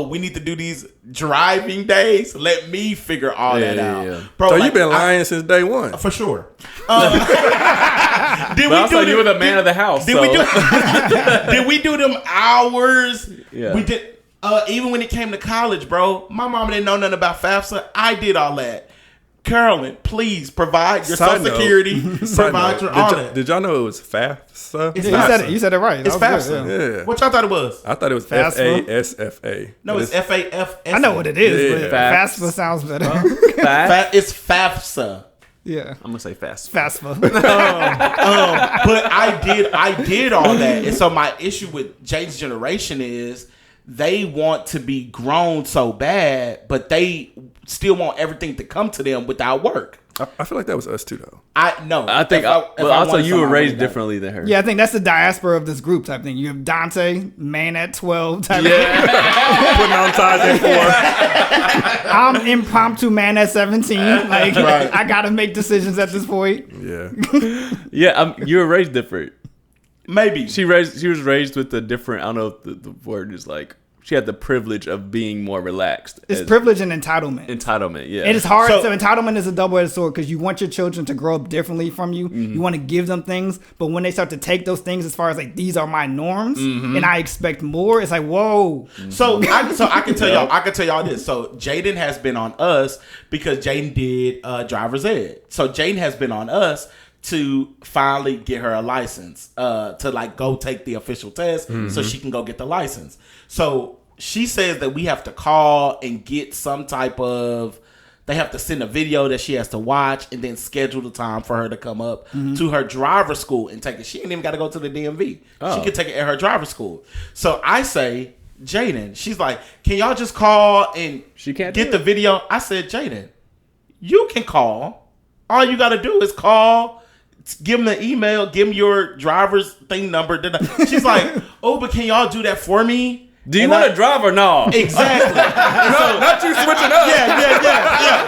We need to do these driving days. Let me figure all that out. Yeah. Bro, So like, you've been lying since day one. for sure. Did But also, you were the man of the house. Did we do? Did we do them hours? Yeah. We did. Even when it came to college, bro, my mama didn't know nothing about FAFSA. I did all that. Carolyn, please provide your Side Social note. Security. Side Provide note, your did all y'all- that. Did y'all know it was FAFSA? It's Yeah, FAFSA. you said it right. It's That was FAFSA. good, Yeah. What y'all thought it was? I thought it was FAFSA. FASFA. No, But it's FAFSA. I know what it is, Yeah. but Fast. FAFSA sounds better. Fast. It's FAFSA. Yeah. I'm gonna say fast. FAFSA. But I did all that. And so my issue with Jade's generation is they want to be grown so bad, but they still want everything to come to them without work. I feel like that was us too, though. I think. If But I also, wanted you were something, I raised would've done it. differently than her. Yeah, I think that's the diaspora of this group type thing. You have Dante, man at 12 type Putting on ties at 4. I'm impromptu man at 17. Like, Right. I got to make decisions at this point. Yeah. Yeah, you were raised different. Maybe. She was raised with a different. I don't know if the word is like. She had the privilege of being more relaxed. It's as- privilege and entitlement. Entitlement, yeah. It is hard. So- So entitlement is a double-edged sword because you want your children to grow up differently from you. You want to give them things, but when they start to take those things as far as like these are my norms and I expect more, it's like whoa. So I can tell y'all this. So Jaden has been on us because Jaden did driver's ed. So Jaden has been on us to finally get her a license, to like go take the official test so she can go get the license. So she says that we have to call and get some type of, they have to send a video that she has to watch and then schedule the time for her to come up to her driver school and take it. She ain't even got to go to the DMV. She can take it at her driver school. So I say, Jaden, she's like, can y'all just call and She can't get do the it. video? I said, Jaden, you can call All you got to do is call, give them the email, give them your driver's thing number. She's like, oh, but can y'all do that for me? Do you want to drive or no? Exactly. Not you switching up.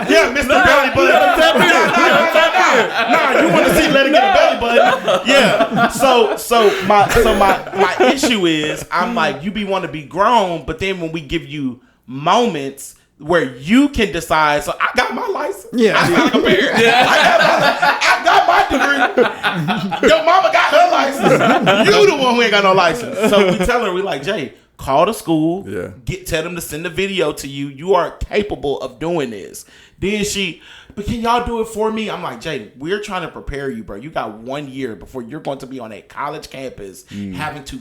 Yeah, Mr. Belly Button. Nah, you want to see letting get a belly button. Yeah. So my issue is, I'm like, you want to be grown, but then when we give you moments where you can decide, so I got my license. Yeah. I got a parent. I got my degree. Your mama got her license. You the one who ain't got no license. So we tell her, we like, Jay, call the school. Yeah. Tell them to send the video to you. You are capable of doing this. Then but can y'all do it for me? I'm like, Jay, we're trying to prepare you, bro. You got 1 year before you're going to be on a college campus having to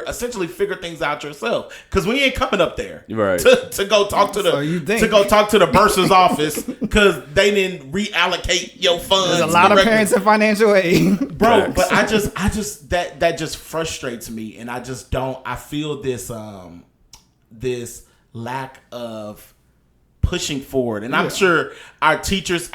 essentially figure things out yourself. Because we ain't coming up there Right. to go talk to the bursar's office because they didn't reallocate your funds. There's a lot of parents in financial aid. Bro, but I just that just frustrates me, and I just don't. I feel this lack of pushing forward, and I'm sure our teachers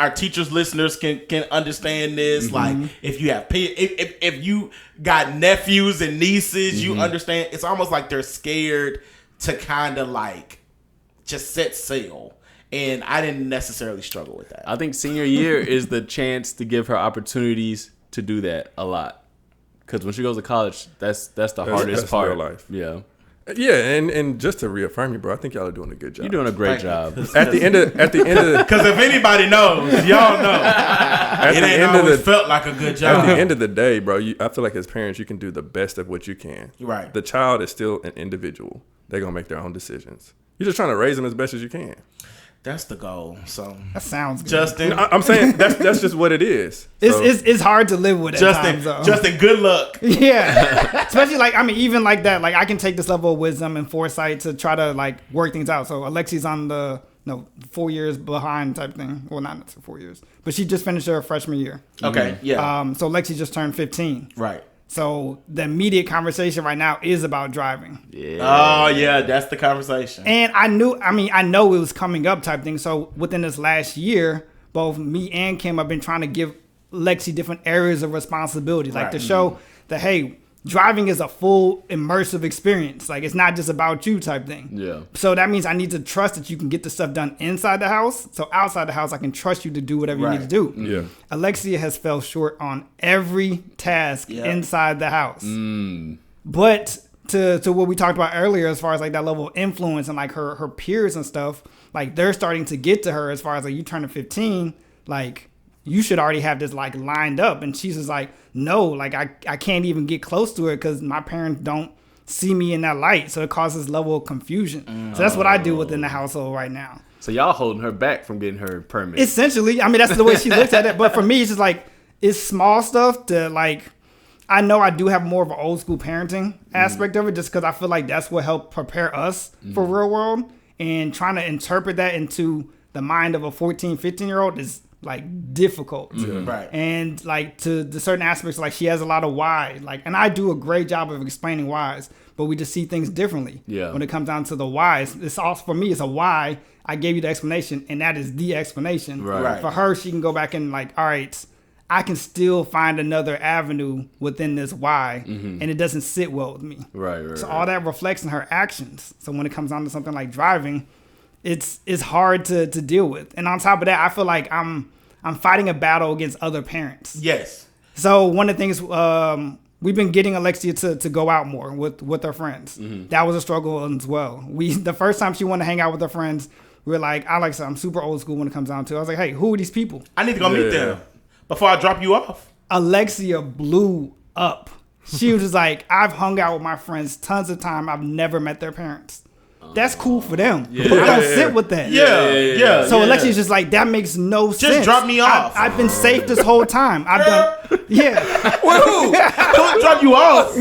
listeners can understand this. Like, if you have if you got nephews and nieces, you understand. It's almost like they're scared to kind of like just set sail. And I didn't necessarily struggle with that. I think senior year is the chance to give her opportunities to do that a lot. Because when she goes to college, that's the hardest part. Real life. Yeah. Yeah, and just to reaffirm you, bro, I think y'all are doing a good job. You're doing a great job. At the end of Because if anybody knows, y'all know. It ain't always felt like a good job. At the end of the day, bro, I feel like as parents, you can do the best of what you can. Right. The child is still an individual. They're going to make their own decisions. You're just trying to raise them as best as you can. That's the goal. So That sounds good. Justin, No, I'm saying that's just what it is. So, It's hard to live with at times, though. Justin, good luck. Yeah. Especially even like that, like I can take this level of wisdom and foresight to try to like work things out. So Alexi's on the 4 years behind type thing. Well, not 4 years, but she just finished her freshman year. Okay, yeah. So Lexi just turned 15. Right. So the immediate conversation right now is about driving. Yeah. Oh, yeah, that's the conversation. And I know it was coming up type thing. So within this last year, both me and Kim have been trying to give Lexi different areas of responsibility, like to show that, hey, driving is a full immersive experience. Like, it's not just about you type thing. Yeah. So that means I need to trust that you can get the stuff done inside the house. So outside the house, I can trust you to do whatever you need to do. Yeah. Alexia has fell short on every task inside the house. But to what we talked about earlier, as far as like that level of influence and like her peers and stuff, like they're starting to get to her as far as like you turning 15, like you should already have this like lined up. And she's just like, no, like I can't even get close to it because my parents don't see me in that light. So it causes level of confusion. So that's what I do within the household right now. So y'all holding her back from getting her permit. Essentially, I mean, that's the way she looks at it. But for me, it's just like, it's small stuff to like, I know I do have more of an old school parenting aspect of it just because I feel like that's what helped prepare us for real world. And trying to interpret that into the mind of a 14, 15-year-old is like difficult. Right. And like to the certain aspects, like she has a lot of why. Like, and I do a great job of explaining whys, but we just see things differently. Yeah. When it comes down to the whys, it's also, for me, it's a why. I gave you the explanation, and that is the explanation. Right. For her, she can go back and like, all right, I can still find another avenue within this why, and it doesn't sit well with me. Right. So all that reflects in her actions. So when it comes down to something like driving, it's hard to deal with. And on top of that, I feel like I'm fighting a battle against other parents. Yes. So one of the things we've been getting Alexia to go out more with her friends. That was a struggle as well. The first time she wanted to hang out with her friends, we were like, Alexa, I'm super old school when it comes down to it. I was like, hey, who are these people? I need to go meet them before I drop you off. Alexia blew up. She was just like, I've hung out with my friends tons of time. I've never met their parents. That's cool for them. I don't sit with that. Yeah. So Alexia's just like, that makes no sense. Just drop me off. I've been safe this whole time. I've done. Yeah. Don't drop you off.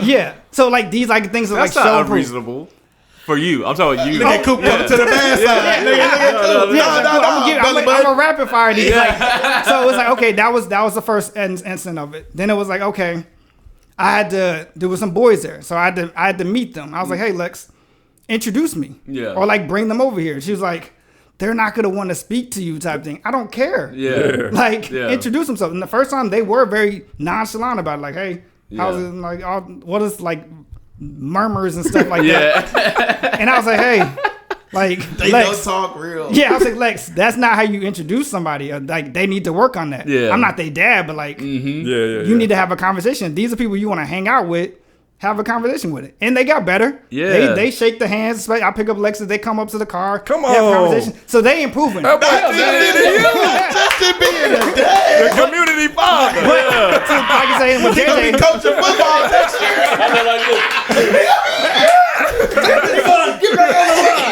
Yeah. So like these like things are That's like not show unreasonable for you. I'm talking about you. Look at Coop coming to the bad side. Look at Coop. I'm gonna rapid fire these. Like, so it was like, okay, that was the first instant of it. Then it was like, okay, there was some boys there, so I had to meet them. I was like, hey, Lex, introduce me. Yeah. Or like bring them over here. She was like, they're not gonna want to speak to you type thing. I don't care. Yeah. Like Yeah. introduce themselves. And the first time they were very nonchalant about it, like, hey, how's it like what is like murmurs and stuff like that. And I was like, hey, like They Lex, don't talk real. yeah, I was like, Lex, that's not how you introduce somebody. Like they need to work on that. Yeah. I'm not their dad, but like you need to have a conversation. These are people you want to hang out with. Have a conversation with it, and they got better. Yeah. they shake the hands. I pick up Lexus. They come up to the car. Come they have a on. conversation. So they improving. Justin being a dad. The community father. But so, like I say, with He gonna be JJ, coaching football next year.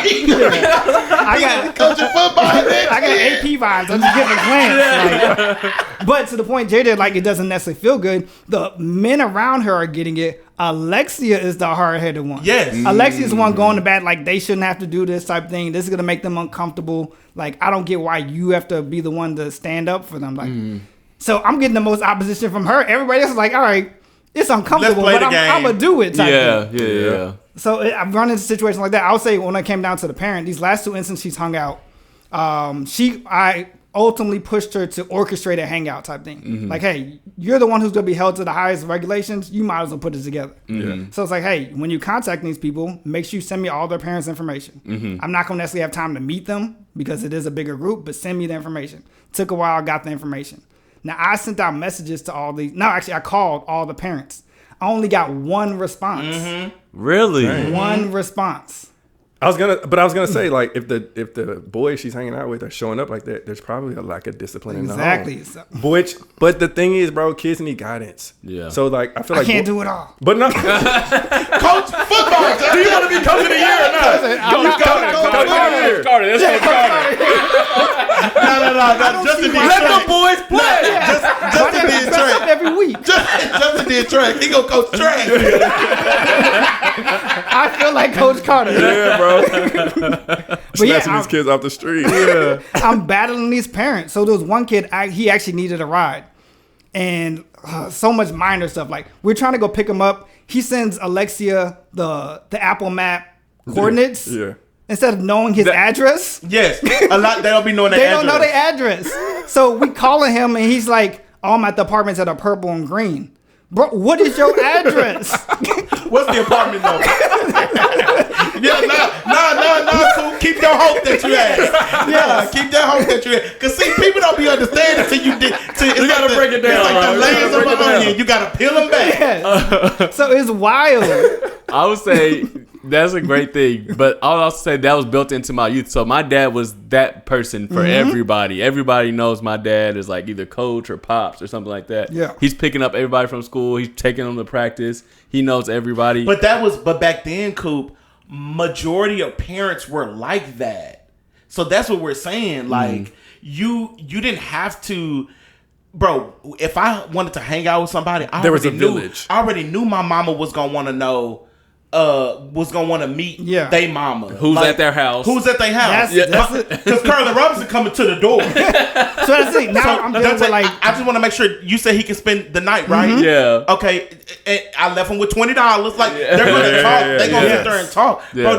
I got Coaching football next I got year. AP vibes. I'm just giving glance. Like, but to the point, JJ, like it doesn't necessarily feel good. The men around her are getting it. Alexia is the hard-headed one. Yes. Alexia is the one going to bat like they shouldn't have to do this type thing. This is gonna make them uncomfortable. Like I don't get why you have to be the one to stand up for them. Like, so I'm getting the most opposition from her. Everybody else is like, all right, it's uncomfortable, play but the game. I'm gonna do it. Type thing. Yeah. So I've run into situations like that. I would say when it came down to the parent, these last two instances she's hung out, I ultimately pushed her to orchestrate a hangout type thing. Like, hey, you're the one who's going to be held to the highest regulations. You might as well put it together. So it's like, hey, when you contact these people, make sure you send me all their parents' information. I'm not going to necessarily have time to meet them because it is a bigger group, but send me the information. Took a while, got the information. Now, I sent out messages to all these. No, actually, I called all the parents. I only got one response. Really? One response. I was gonna say, like, if the boys she's hanging out with are showing up like that, there's probably a lack of discipline in the Exactly. home. So, But the thing is, bro, kids need guidance. Yeah. So like, I feel I like can't do it all. But no, Coach football. do you want to be coach of the year or not? I'm not- Coach of the year. Carter. That's No. Justin did Let track. the boys play. Justin did Dress up track. every week. Justin did track. He gonna coach track. I feel like Coach Carter. Yeah, bro. But yeah, Snatching these kids off the street. I'm battling these parents. So there was one kid, he actually needed a ride. And so much minor stuff. Like, we're trying to go pick him up. He sends Alexia the Apple Map coordinates. Yeah. Instead of knowing his address. Yes, a lot. They don't be knowing They their don't know their address. So we calling him and he's like, oh, I'm at the apartments that are purple and green. Bro, what is your address? What's the apartment number? No. So keep your hope that you ask. Yeah, keep that hope that you ask. Cause see, people don't be understanding till you did. You gotta break it down, It's like bro. the You layers gotta of break an it down. onion. You gotta peel them back. Yes. So it's wild. I would say that's a great thing, but I'll also say that was built into my youth. So my dad was that person for everybody. Everybody knows my dad is like either coach or pops or something like that. Yeah. He's picking up everybody from school. He's taking them to practice. He knows everybody. But back then, Coop, majority of parents were like that. So that's what we're saying. Like you didn't have to. Bro, if I wanted to hang out with somebody, There was a village. I already knew my mama was gonna want to know, was gonna want to meet they mama. Who's at their house. Who's at their house? That's it. Because Curly Robinson coming to the door. So that's the thing. Now I'm dealing with like, I just want to make sure you said he can spend the night, right? Yeah. Okay, and I left him with $20. Like they're gonna talk. They're gonna sit there and talk, bro.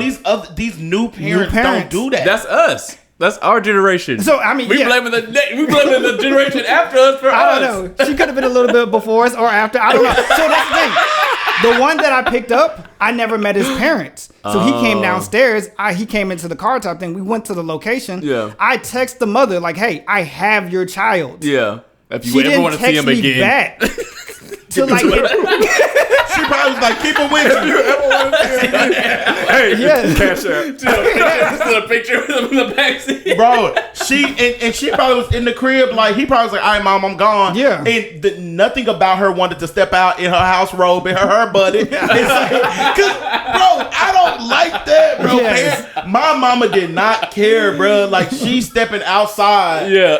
These new parents don't parents. do that. That's us. That's our generation. So, I mean, we yeah. blaming the generation after us for I us. don't know. She could have been a little bit before us or after. I don't know. So that's the thing. The one that I picked up, I never met his parents. So he came downstairs. He came into the car type thing. We went to the location. Yeah. I text the mother like, hey, I have your child. Yeah. If you She ever didn't want to see text him me again. back. To like, She probably was like, keep it with you. Hey, Yeah. cash out. Just a picture of him in the backseat. Bro, and she probably was in the crib like he probably was like, all right, mom, I'm gone. Yeah. And nothing about her wanted to step out in her house robe and her buddy. It's like, cause bro, I don't like that, bro. Yes. Man, my mama did not care, bro. Like she's stepping outside. Yeah.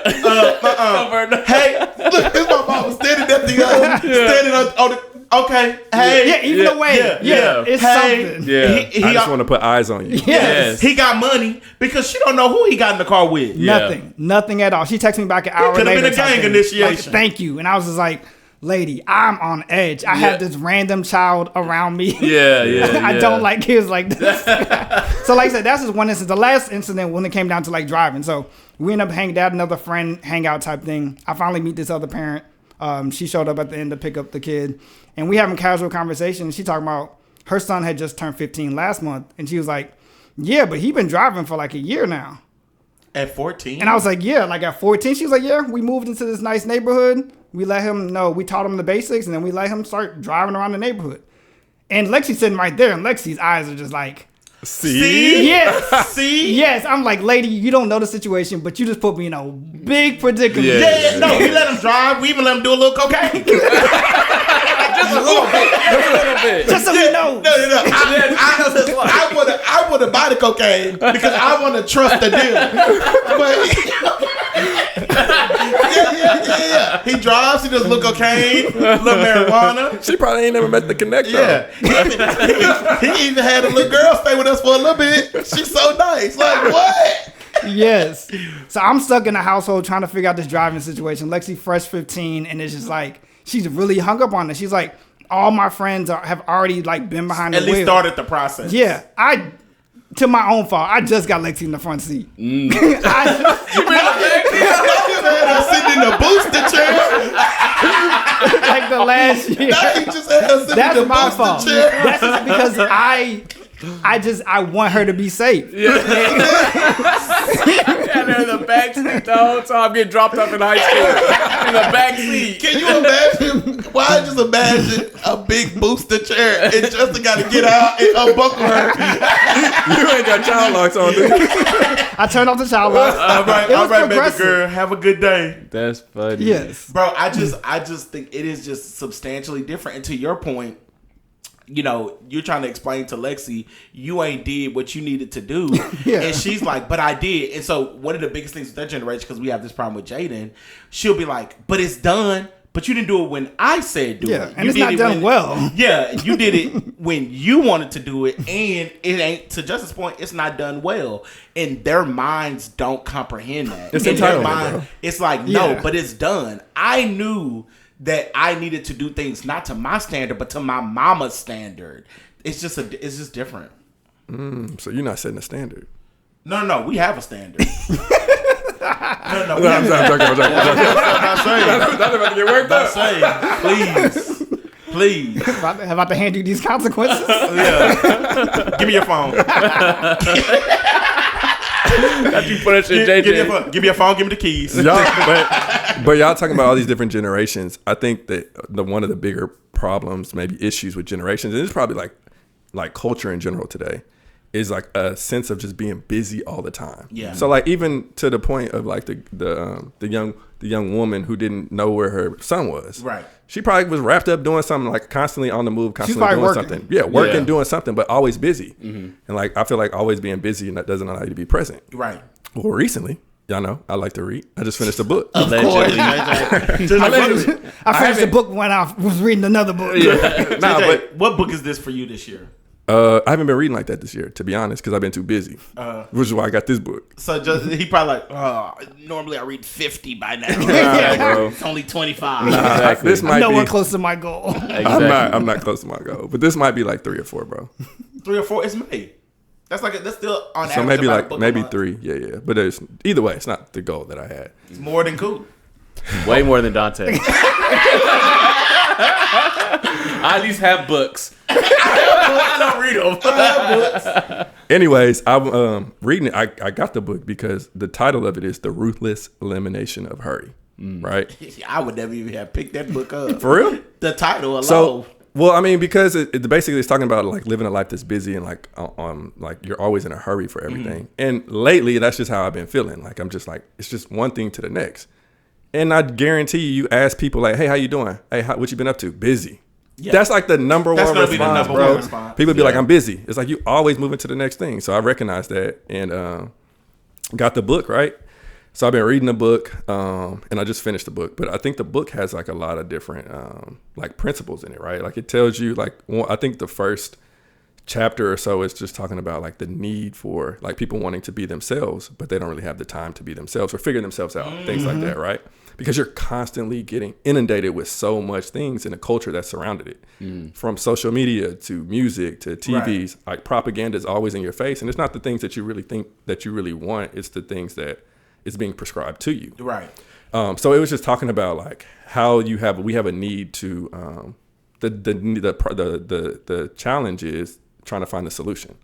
Hey, look, this my mama standing at the standing on the. Okay, hey, yeah, even the way. Yeah. It's hey, something. Yeah. He I just got, want to put eyes on you. Yes. he got money because she don't know who he got in the car with. Yeah. Nothing at all. She texted me back an hour could've later. been a gang type thing. initiation. Like, thank you. And I was just like, lady, I'm on edge. I have this random child around me. Yeah. I don't like kids like this. So like I said, that's just one instance. The last incident when it came down to like driving. So we ended up hanging out, another friend hangout type thing. I finally meet this other parent. She showed up at the end to pick up the kid. And we having casual conversation. She talking about her son had just turned 15 last month. And she was like, yeah, but he been driving for like a year now. At 14? And I was like, yeah, like at 14. She was like, yeah, we moved into this nice neighborhood. We let him know, we taught him the basics, and then we let him start driving around the neighborhood. And Lexi's sitting right there, and Lexi's eyes are just like, See? yes. See? Yes. I'm like, lady, you don't know the situation, but you just put me in a big predicament. Yeah. No, we let him drive. We even let him do a little cocaine. Just a little bit. Just so you know. No. I want to buy the cocaine because I want to trust the dealer. But yeah. He drives. He does little cocaine, little marijuana. She probably ain't never met the connector. Yeah. He even had a little girl stay with us for a little bit. She's so nice. Like, what? Yes. So I'm stuck in the household trying to figure out this driving situation. Lexi, fresh 15, and it's just like, she's really hung up on it. She's like, all my friends have already like been behind the wheel. At least started the process. Yeah, to my own fault, I just got Lexi in the front seat. You had her sitting in the booster chair. Like the last year. Now you just had her sitting in That's the my booster fault. chair. That's just because I want her to be safe. And they're in the back seat the whole time, getting dropped off in high school. In the back seat. Can you imagine? Why just imagine a big booster chair and Justin got to get out and unbuckle her? You ain't got child locks on, dude. I turned off the child lock. All right, baby progressive. girl. Have a good day. That's funny. Yes. Bro, I just think it is just substantially different. And to your point, you know, you're trying to explain to Lexi, you ain't did what you needed to do. Yeah. And she's like, but I did. And so one of the biggest things with that generation, because we have this problem with Jaden, she'll be like, but it's done. But you didn't do it when I said do it. And You it's did not it done when- well. Yeah, you did it when you wanted to do it, and it ain't, to Justin's point, it's not done well. And their minds don't comprehend that. It's In their entitlement, mind, bro. it's like, no, Yeah. but it's done. I knew that I needed to do things not to my standard, but to my mama's standard. It's just different. So you're not setting a standard. No, we have a standard. No, we No, have I'm joking. I'm not saying. That's about to get worked I'm up. saying. Please. About to hand you these consequences. Yeah. Give me your phone. Got you punishing JJ. Give me your phone. Give me the keys. But y'all talking about all these different generations. I think that one of the bigger problems, maybe issues with generations, and it's probably like culture in general today, is like a sense of just being busy all the time. Yeah. So like even to the point of like the young woman who didn't know where her son was. Right. She probably was wrapped up doing something, like constantly on the move, constantly probably doing working. something. Yeah, working, Yeah. doing something, but always busy. And like I feel like always being busy and that doesn't allow you to be present. Right. Well, recently, y'all know I like to read. I just finished a book. Allegedly. I finished the book when I was reading another book. Nah, JJ, but what book is this for you this year? I haven't been reading like that this year, to be honest, because I've been too busy. Which is why I got this book. So he probably like, normally I read 50 by now. Nah, bro. It's only 25. Exactly. This might Nowhere be. close to my goal. Exactly. I'm not close to my goal, but this might be like 3 or 4, bro. 3 or 4. It's May. That's still on average. So maybe about a like book a maybe month. 3. Yeah. But either way, it's not the goal that I had. It's more than cool. Way more than Dante. I at least have books. I don't read them. Anyways, I'm reading it. I got the book because the title of it is The Ruthless Elimination of Hurry. Right? I would never even have picked that book up. For real? The title alone. So, well, I mean, because it basically it's talking about like living a life that's busy and like on like you're always in a hurry for everything. And lately, that's just how I've been feeling. Like I'm just like it's just one thing to the next. And I guarantee you ask people like, "Hey, how you doing? Hey, what you been up to? Busy." Yeah. That's like the number That's one gonna be the response, number bro. one response. People be like, "I'm busy." It's like you always moving to the next thing. So I recognize that and got the book right. So I've been reading the book, and I just finished the book. But I think the book has like a lot of different like principles in it, right? Like it tells you like I think the first chapter or so is just talking about like the need for like people wanting to be themselves, but they don't really have the time to be themselves or figure themselves out, things like that, right? because you're constantly getting inundated with so much things in the culture that surrounded it, from social media to music to TVs. Right. Like propaganda is always in your face, and it's not the things that you really think that you really want. It's the things that is being prescribed to you. Right. So it was just talking about like how we have a need to the challenge is trying to find the solution,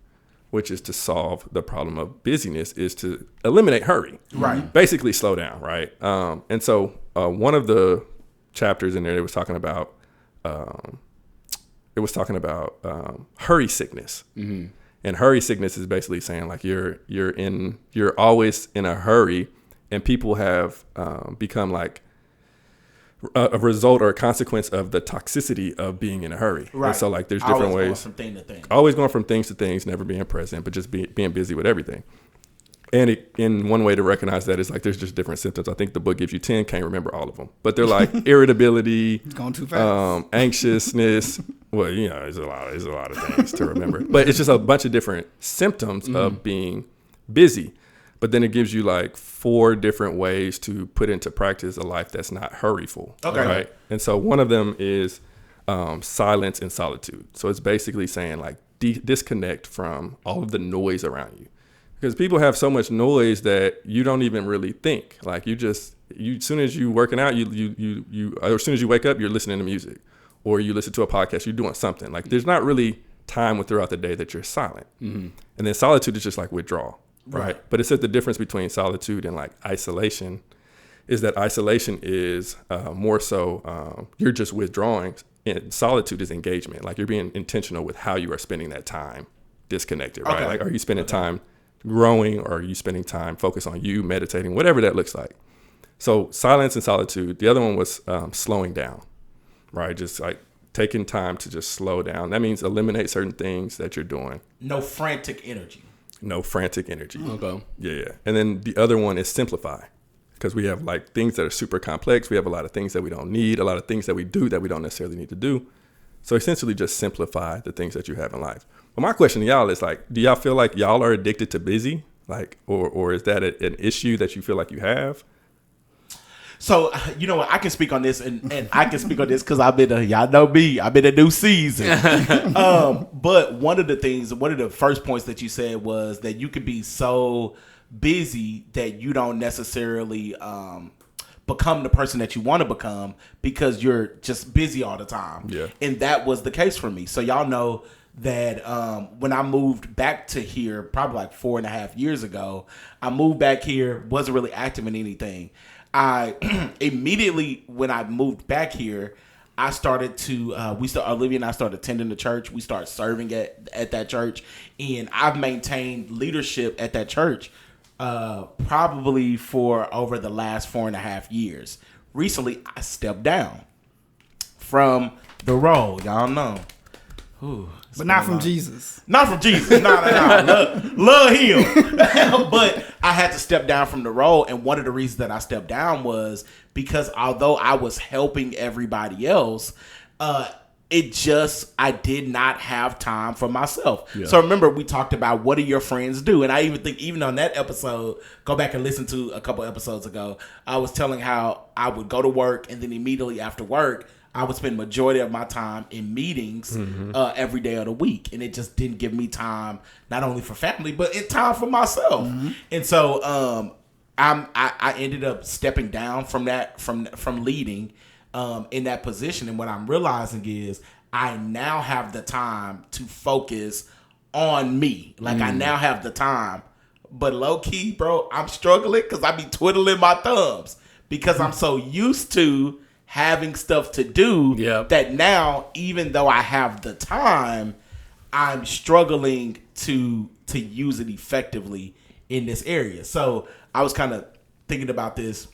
which is to solve the problem of busyness, is to eliminate hurry. Right. Basically slow down, right? And so one of the chapters in there, it was talking about hurry sickness. Mm-hmm. And hurry sickness is basically saying like you're always in a hurry, and people have become like a result or a consequence of the toxicity of being in a hurry. Right. And so like there's different ways. Going from thing to thing. Always going from things to things, never being present, but just being busy with everything. And in one way to recognize that is like there's just different symptoms. I think the book gives you 10, can't remember all of them. But they're like irritability, going too fast, anxiousness. Well, you know, there's a lot of things to remember. But it's just a bunch of different symptoms of being busy. But then it gives you like 4 different ways to put into practice a life that's not hurryful. Okay. Right. And so one of them is silence and solitude. So it's basically saying like disconnect from all of the noise around you, because people have so much noise that you don't even really think. Like as soon as you working out, or as soon as you wake up, you're listening to music, or you listen to a podcast. You're doing something. Like there's not really time throughout the day that you're silent. Mm-hmm. And then solitude is just like withdrawal. Right. But it said the difference between solitude and like isolation is that isolation is more so you're just withdrawing, and solitude is engagement. Like you're being intentional with how you are spending that time disconnected, right? Okay. Like are you spending time growing, or are you spending time focused on you, meditating, whatever that looks like. So silence and solitude. The other one was slowing down, right? Just like taking time to just slow down. That means eliminate certain things that you're doing. No frantic energy. Okay. Yeah. And then the other one is simplify, because we have like things that are super complex. We have a lot of things that we don't need, a lot of things that we do that we don't necessarily need to do. So essentially just simplify the things that you have in life. But my question to y'all is like, do y'all feel like y'all are addicted to busy? Like, or is that an issue that you feel like you have? So, you know what, I can speak on this, and I can speak on this because y'all know me, I've been a new season. But one of the first points that you said was that you could be so busy that you don't necessarily become the person that you want to become because you're just busy all the time. Yeah. And that was the case for me. So y'all know that when I moved back to here, probably like 4.5 years ago, I moved back here, wasn't really active in anything. I immediately, when I moved back here, I started to, Olivia and I started attending the church. We started serving at that church, and I've maintained leadership at that church probably for over the last 4.5 years. Recently, I stepped down from the role. Y'all know. Ooh, but not from Jesus. Not from Jesus. No. Love him. But I had to step down from the role. And one of the reasons that I stepped down was because although I was helping everybody else, I did not have time for myself. Yeah. So remember, we talked about what do your friends do? And I even think even on that episode, go back and listen to a couple episodes ago, I was telling how I would go to work, and then immediately after work, I would spend majority of my time in meetings every day of the week. And it just didn't give me time, not only for family, but in time for myself. Mm-hmm. And so I ended up stepping down from that, from leading in that position. And what I'm realizing is I now have the time to focus on me. Like I now have the time. But low key, bro, I'm struggling because I be twiddling my thumbs because I'm so used to having stuff to do that now, even though I have the time, I'm struggling to use it effectively in this area. So I was kind of thinking about this.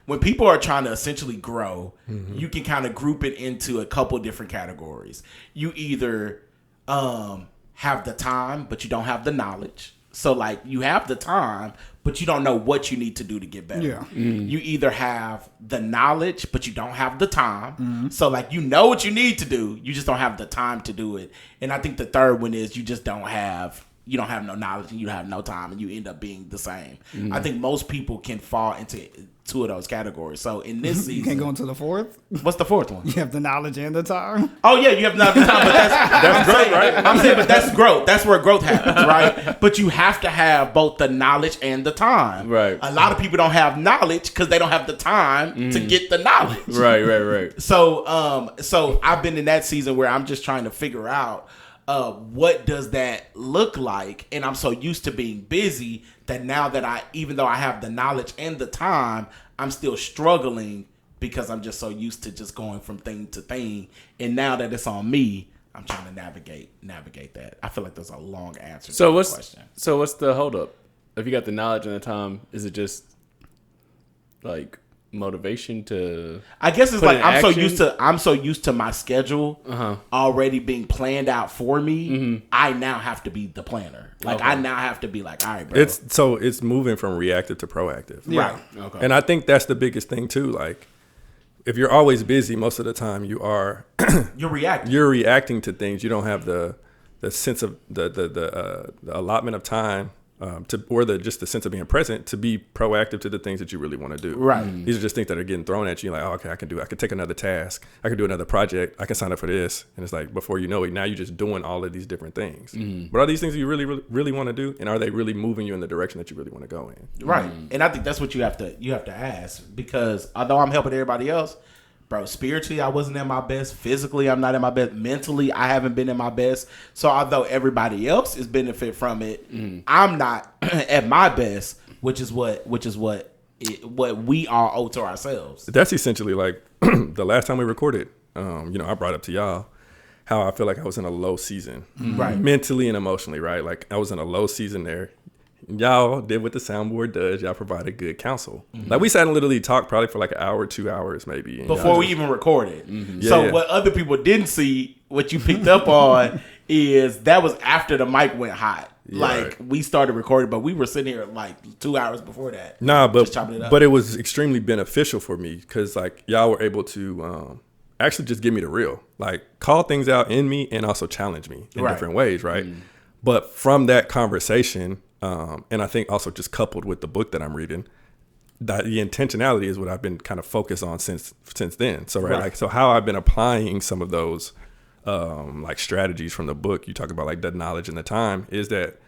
When people are trying to essentially grow, you can kind of group it into a couple different categories. You either have the time, but you don't have the knowledge. So like you have the time, but you don't know what you need to do to get better. Yeah. You either have the knowledge, but you don't have the time. So like you know what you need to do, you just don't have the time to do it. And I think the third one is you just don't have you don't have no knowledge and you have no time and you end up being the same. I think most people can fall into two of those categories. So in this season, You can't go into the fourth. what's the fourth one? You have the knowledge and the time. Oh yeah, you have not the time, but that's growth, right? I'm saying, but that's growth. That's where growth happens, right? But you have to have both the knowledge and the time. Right. A lot of people don't have knowledge because they don't have the time to get the knowledge. Right. So I've been in that season where I'm just trying to figure out what does that look like, and I'm so used to being busy that now that even though I have the knowledge and the time, I'm still struggling because I'm just so used to just going from thing to thing, and now that it's on me, I'm trying to navigate that. I feel like there's a long answer to the question. So what's the holdup? If you got the knowledge and the time, is it just like motivation to? I guess it's put like in I'm action? so used to my schedule already being planned out for me. I now have to be the planner. Like I now have to be like, all right, bro. It's moving from reactive to proactive. Yeah. Right. Okay. And I think that's the biggest thing too. Like, if you're always busy, most of the time you're reacting to things. You don't have the sense of the allotment of time or just the sense of being present to be proactive to the things that you really want to do. Right. These are just things that are getting thrown at you. Like, oh, okay, I can take another task. I can do another project. I can sign up for this. And it's like, before you know it, now you're just doing all of these different things. But are these things you really, really, really want to do? And are they really moving you in the direction that you really want to go in? Right. And I think that's what you have to ask, because although I'm helping everybody else, bro, spiritually I wasn't at my best. Physically I'm not at my best. Mentally I haven't been at my best. So although everybody else is benefit from it, I'm not at my best, which is what we all owe to ourselves. That's essentially like the last time we recorded. I brought up to y'all how I feel like I was in a low season, Right. mentally and emotionally, right? Like I was in a low season there. Y'all did what the soundboard does. Y'all provided good counsel. Like we sat and literally talked probably for like an hour, 2 hours maybe. Before we even recorded. Yeah. What other people didn't see, what you picked up on, is that was after the mic went hot. Yeah, Like right. we started recording, but we were sitting here like 2 hours before that. Nah, just chopping it up. but it was extremely beneficial for me because like y'all were able to actually just give me the real, like call things out in me and also challenge me in Right. different ways, right? But from that conversation, and I think also just coupled with the book that I'm reading, that the intentionality is what I've been kind of focused on since then. So Right. like so how I've been applying some of those like strategies from the book you talk about, like the knowledge and the time, is that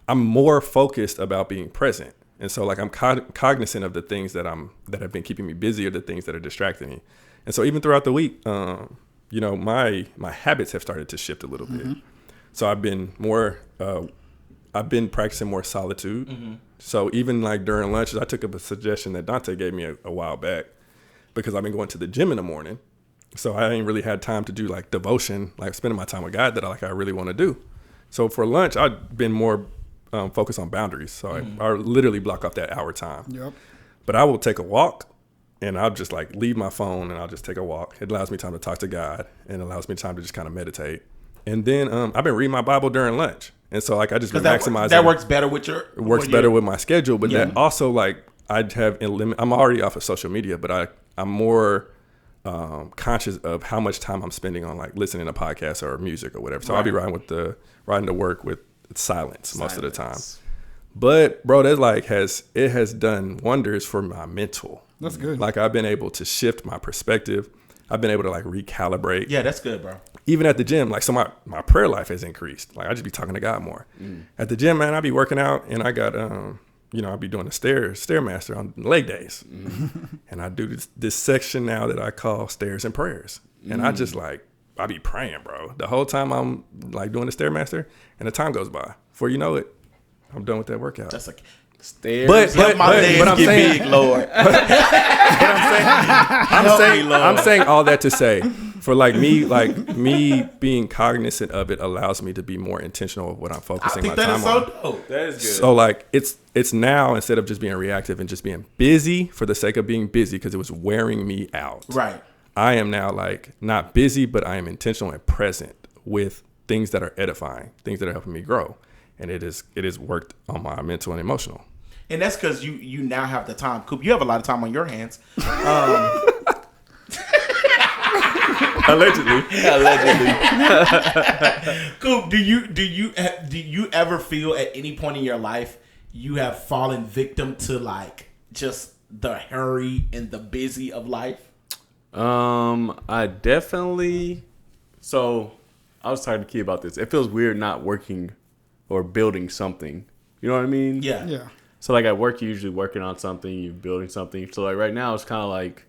I'm more focused about being present. And so like I'm cognizant of the things that have been keeping me busy or the things that are distracting me. And so even throughout the week, my habits have started to shift a little bit. So I've been practicing more solitude. So even like during lunches, I took up a suggestion that Dante gave me a while back, because I've been going to the gym in the morning. So I ain't really had time to do like devotion, like spending my time with God that I really want to do. So for lunch, I've been more focused on boundaries. So I literally block off that hour time. Yep. But I will take a walk, and I'll just like leave my phone and I'll just take a walk. It allows me time to talk to God and allows me time to just kind of meditate. And then I've been reading my Bible during lunch. And so like I just been maximizing. That works better with your. It works better with my schedule, but Yeah. that also like I'm already off of social media, but I'm more conscious of how much time I'm spending on like listening to podcasts or music or whatever. So I'll be riding to work with silence most of the time. But bro, that it has done wonders for my mental. That's good. Like I've been able to shift my perspective. I've been able to like recalibrate. Yeah, that's good, bro. Even at the gym, like so my prayer life has increased. Like I just be talking to God more. At the gym, man, I be working out and I got I'll be doing the Stairmaster on leg days. And I do this section now that I call Stairs and Prayers. And I just like I be praying, bro. The whole time I'm like doing the Stairmaster, and the time goes by. Before you know it, I'm done with that workout. That's like Stairs. But my legs I'm get saying, big, Lord. I'm saying all that to say, for me being cognizant of it allows me to be more intentional of what I'm I focusing think my that time is so on. dope. That is good. So like it's now, instead of just being reactive and just being busy for the sake of being busy because it was wearing me out. Right. I am now like not busy, but I am intentional and present with things that are edifying, things that are helping me grow. And it has worked on my mental and emotional. And that's because you now have the time. Coop, you have a lot of time on your hands. Allegedly. Coop, do you ever feel at any point in your life you have fallen victim to like just the hurry and the busy of life? I definitely. So I was talking to Key about this. It feels weird not working or building something. You know what I mean? Yeah. Yeah. So like at work, you're usually working on something, you're building something. So like right now, it's kind of like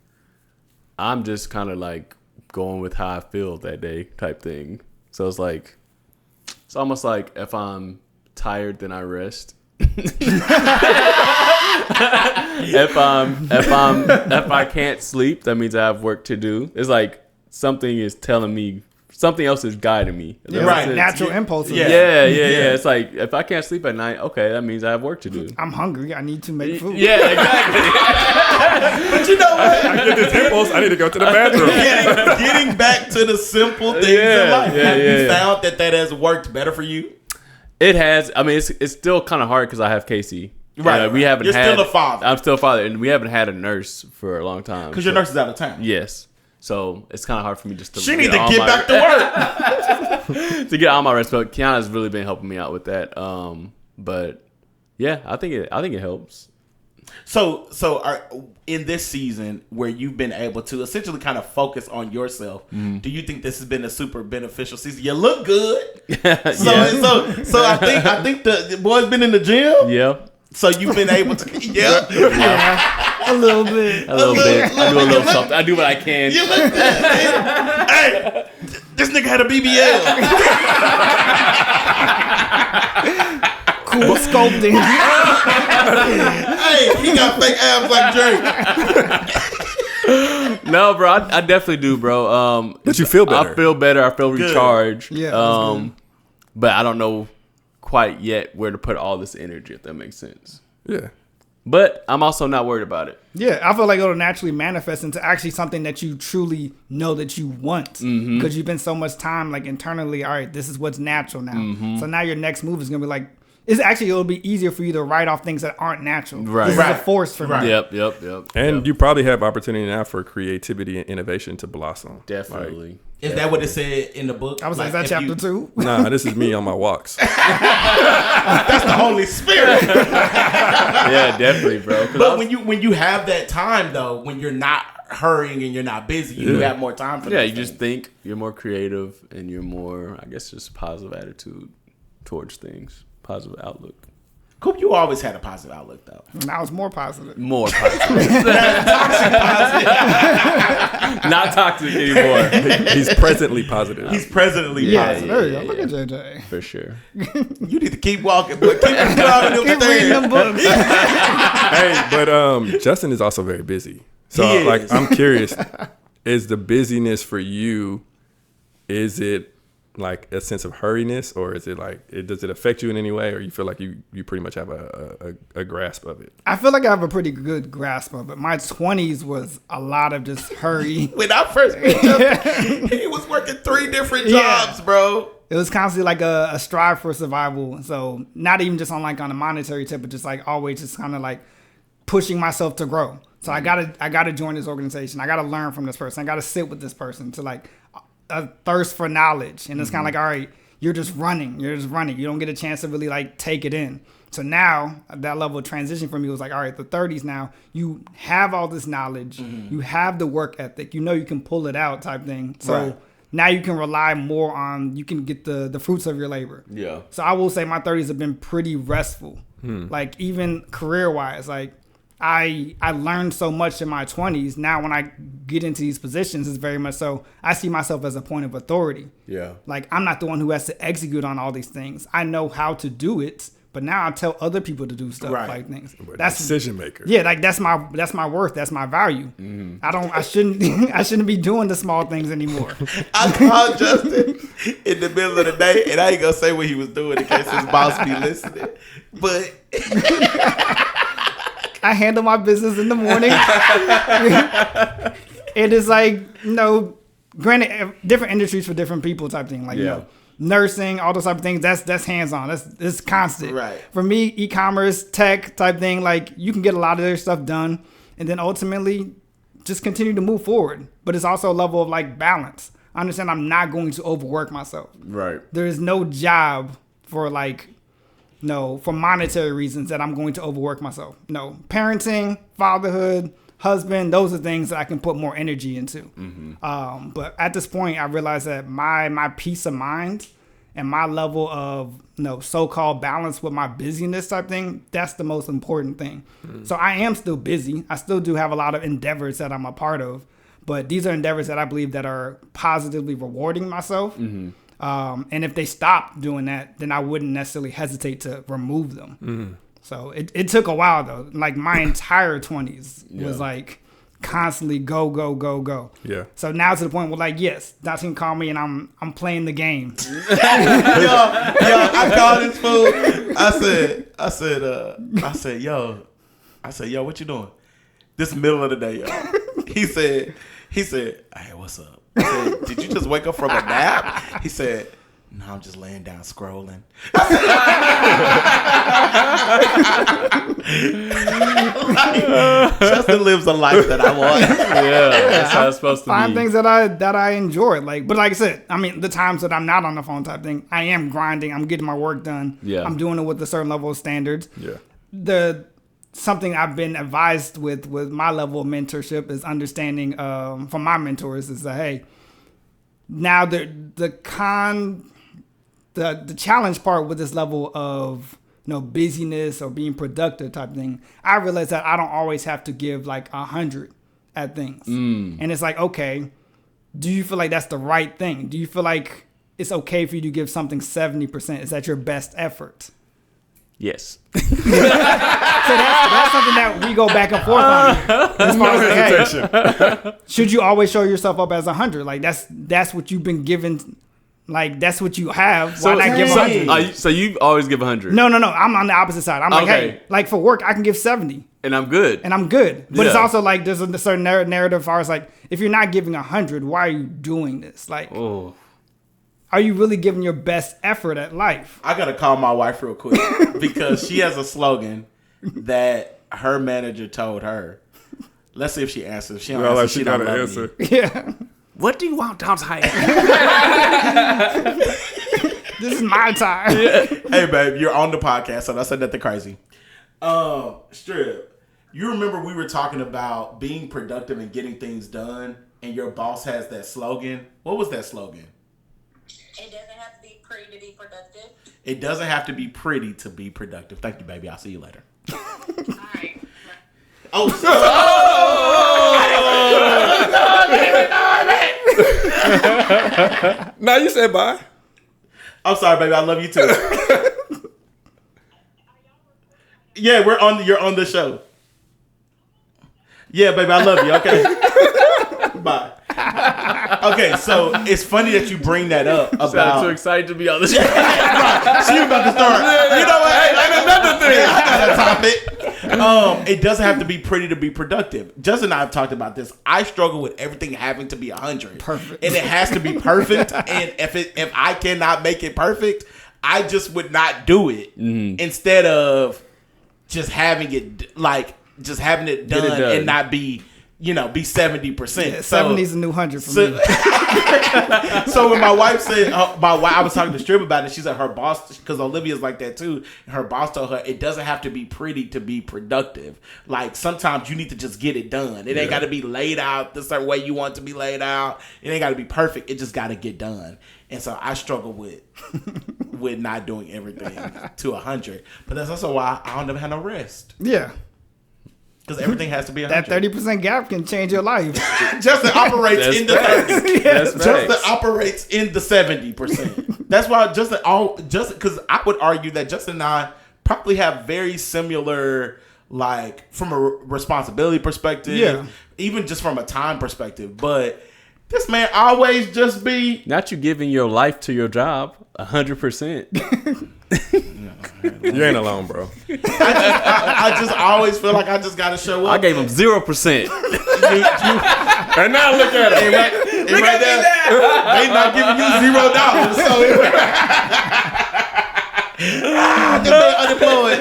I'm just kind of like going with how I feel that day type thing. So it's like it's almost like if I'm tired, then I rest. If I can't sleep, that means I have work to do. It's like something is telling me, something else is guiding me. Yeah, Right. like natural impulses. Yeah. Yeah. It's like if I can't sleep at night, okay, that means I have work to do. I'm hungry. I need to make food. Yeah, exactly. But you know what? I get this impulse. I need to go to the bathroom. Getting back to the simple things in life. Have you found that has worked better for you? It has. I mean, it's still kind of hard because I have Casey. Right. We haven't. You're still a father. I'm still a father, and we haven't had a nurse for a long time. Because your nurse is out of town. Yes. So it's kind of hard for me just to. She needs to get back to work. to get all my rest. But Kiana's really been helping me out with that. But yeah, I think it helps. So in this season where you've been able to essentially kind of focus on yourself, do you think this has been a super beneficial season? You look good. So I think the boy's been in the gym. Yeah. So you've been able to Yeah, a little bit. A little bit. I do a little something. I do what I can. You look good, man. Hey, this nigga had a BBL. Cool sculpting. Hey, he got fake abs like Drake. No, bro, I definitely do, bro. But you feel better. I feel better. I feel recharged. Yeah, that's good. But I don't know quite yet where to put all this energy, if that makes sense. Yeah. But I'm also not worried about it. Yeah, I feel like it'll naturally manifest into actually something that you truly know that you want because you've been so much time like internally. All right, this is what's natural now. So now your next move is gonna be like. It'll be easier for you to write off things that aren't natural. Right. This is a force for me. Yep. And you probably have opportunity now for creativity and innovation to blossom. Definitely. Is that what it said in the book? I was like, is that if chapter 2? Nah, this is me on my walks. That's the Holy Spirit. Yeah, definitely, bro. But when you have that time though, when you're not hurrying and you're not busy, you do have more time for Yeah, those you just things. think you're more creative and you're more, I guess, just positive attitude towards things, positive outlook. Coop, you always had a positive outlook though. Now it's more positive. More positive. Not toxic anymore. He's presently positive. He's presently Yeah, positive. there you go. Look at JJ. For sure. You need to keep walking, but keep climbing Keep reading them books. Hey, but Justin is also very busy. So He is. like I'm curious, is the busyness for you, is it like a sense of hurriness, or is it like does it affect you in any way, or you feel like you pretty much have a grasp of it? I feel like I have a pretty good grasp of it. My 20s was a lot of just hurry. When I first met Justin, he was working 3 different jobs, bro. It was constantly like a strive for survival. So not even just on a monetary tip, but just like always just kind of like pushing myself to grow. So I gotta join this organization. I gotta learn from this person. I gotta sit with this person to like a thirst for knowledge. And it's kind of like, all right, you're just running. You don't get a chance to really like take it in. So now that level of transition for me was like, all right, the 30s now, you have all this knowledge. You have the work ethic. You know you can pull it out type thing. So Right. now you can rely more on, you can get the fruits of your labor. Yeah. So I will say my 30s have been pretty restful. Like even career-wise, like I learned so much in my 20s. Now when I get into these positions, it's very much so I see myself as a point of authority. Yeah. Like I'm not the one who has to execute on all these things. I know how to do it, but now I tell other people to do stuff Right. like things. But That's decision maker. yeah, like that's my worth, that's my value. I shouldn't be doing the small things anymore. I called Justin in the middle of the day, and I ain't gonna say what he was doing in case his boss be listening. But I handle my business in the morning. It is like, granted, different industries for different people type thing. Like, nursing, all those type of things, that's hands-on. That's constant. Right. For me, e-commerce, tech type thing, like you can get a lot of their stuff done and then ultimately just continue to move forward. But it's also a level of like balance. I understand I'm not going to overwork myself. Right. There is no job for for monetary reasons that I'm going to overwork myself. No, parenting, fatherhood, husband, those are things that I can put more energy into. But at this point, I realize that my peace of mind and my level of so-called balance with my busyness type thing, that's the most important thing. So I am still busy. I still do have a lot of endeavors that I'm a part of, but these are endeavors that I believe that are positively rewarding myself. And if they stop doing that, then I wouldn't necessarily hesitate to remove them. So it took a while though. Like my entire 20s was like constantly go, go, go, go. Yeah. So now to the point where yes, Dottie can call me and I'm playing the game. yo, I called this fool. I said, yo, what you doing? This middle of the day, yo. He said, hey, what's up? I said, did you just wake up from a nap? He said, no, I'm just laying down scrolling. Justin lives a life that I want. Yeah, that's how it's supposed to Find be. things that I enjoy. But like I said, I mean, the times that I'm not on the phone type thing, I am grinding. I'm getting my work done. Yeah. I'm doing it with a certain level of standards. Yeah. Something I've been advised with my level of mentorship is understanding from my mentors is that, hey, now the challenge part with this level of busyness or being productive type thing, I realize that I don't always have to give like 100 at things. And it's like, okay, do you feel like that's the right thing? Do you feel like it's okay for you to give something 70%? Is that your best effort? Yes. So that's something that we go back and forth on. As far as hey, should you always show yourself up as 100? Like that's what you've been given. Like that's what you have. Why not give 100? So you always give 100? No. I'm on the opposite side. I'm like, Okay. hey, like for work, I can give 70. And I'm good. But it's Yeah. also like there's a certain narrative as far as like, if you're not giving 100, why are you doing this? Like, are you really giving your best effort at life? I gotta call my wife real quick because she has a slogan that her manager told her. Let's see if she answers. If she don't Well, answer, like she she don't got an love answer. me. Yeah. What do you want outside? This is my time. Hey, babe, you're on the podcast, so I said nothing crazy. Strip, you remember we were talking about being productive and getting things done, and your boss has that slogan. What was that slogan? It doesn't have to be pretty to be productive. It doesn't have to be pretty to be productive. Thank you, baby. I'll see you later. All right. Oh, No, you said bye. I'm sorry, baby. I love you too. Yeah, you're on the show. Yeah, baby, I love you. Okay. Bye. Okay, so it's funny that you bring that up I'm about. too excited to be on the show. She about to start. You know what? And another thing. I got a topic. It doesn't have to be pretty to be productive. Justin and I have talked about this. I struggle with everything having to be 100. Perfect. And it has to be perfect. And if I cannot make it perfect, I just would not do it. Instead of just having it done and not be, be 70%. Yeah, 70 is a new 100 for me. So when my wife said, I was talking to Strip about it, she said her boss, because Olivia's like that too, and her boss told her it doesn't have to be pretty to be productive. Like sometimes you need to just get it done. It ain't got to be laid out the certain way you want it to be laid out. It ain't got to be perfect. It just got to get done. And so I struggle with not doing everything to 100. But that's also why I don't ever have no rest. Yeah. Because everything has to be 100. That 30% gap can change your life. Justin operates in the 30s. That's Justin facts. operates in the 70%. That's why Justin because I would argue that Justin and I probably have very similar, like from a responsibility perspective, even just from a time perspective. But this man always just be. Not you giving your life to your job 100%. You ain't alone, bro. I just always feel like I just gotta show up. I gave him 0%. And now look at it. Look right there. They not giving you $0. So this man unemployed.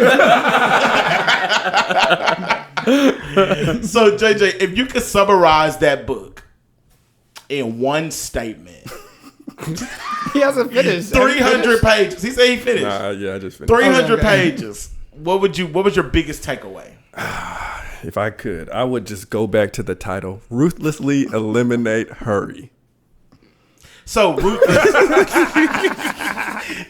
So JJ, if you could summarize that book, in one statement. He hasn't finished. 300 pages. He said he finished. Yeah, I just finished. 300 Okay. pages. What was your biggest takeaway? If I could, I would just go back to the title: ruthlessly eliminate hurry. So ruthless.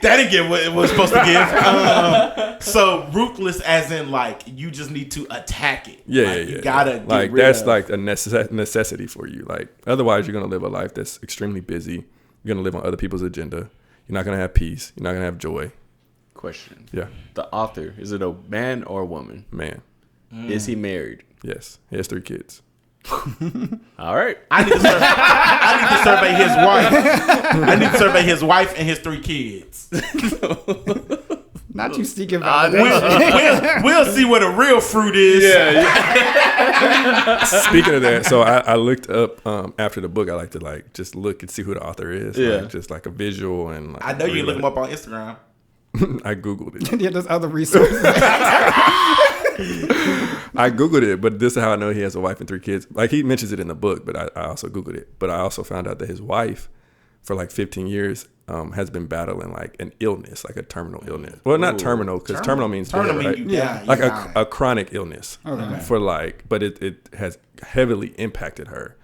That didn't get what it was supposed to give. So ruthless, as in like you just need to attack it. Yeah, Like, yeah, You yeah. gotta get like rid that's of. like a necessity for you. Like otherwise, you're gonna live a life that's extremely busy. You're gonna live on other people's agenda. You're not gonna have peace. You're not gonna have joy. Question. Yeah, The author, is it a man or a woman? man. Is he married? Yes, he has 3 kids. All right. I need to survey his wife. I need to survey his wife and his 3 kids. Not you seeking validation. We'll see what a real fruit is. Speaking of that, so I looked up after the book. I like to just look and see who the author is. Yeah. Like, just like a visual and. Like, I know you read look him about up on Instagram. it. I googled it. Yeah, there's other resources. I googled it, but this is how I know he has a wife and 3 kids. Like he mentions it in the book, but I also googled it. But I also found out that his wife, for like 15 years, has been battling like an illness, like a terminal illness. Well, not terminal, because terminal means Terminal dead, mean right? you Yeah. die. Like you die. a chronic illness for like, but it has heavily impacted her.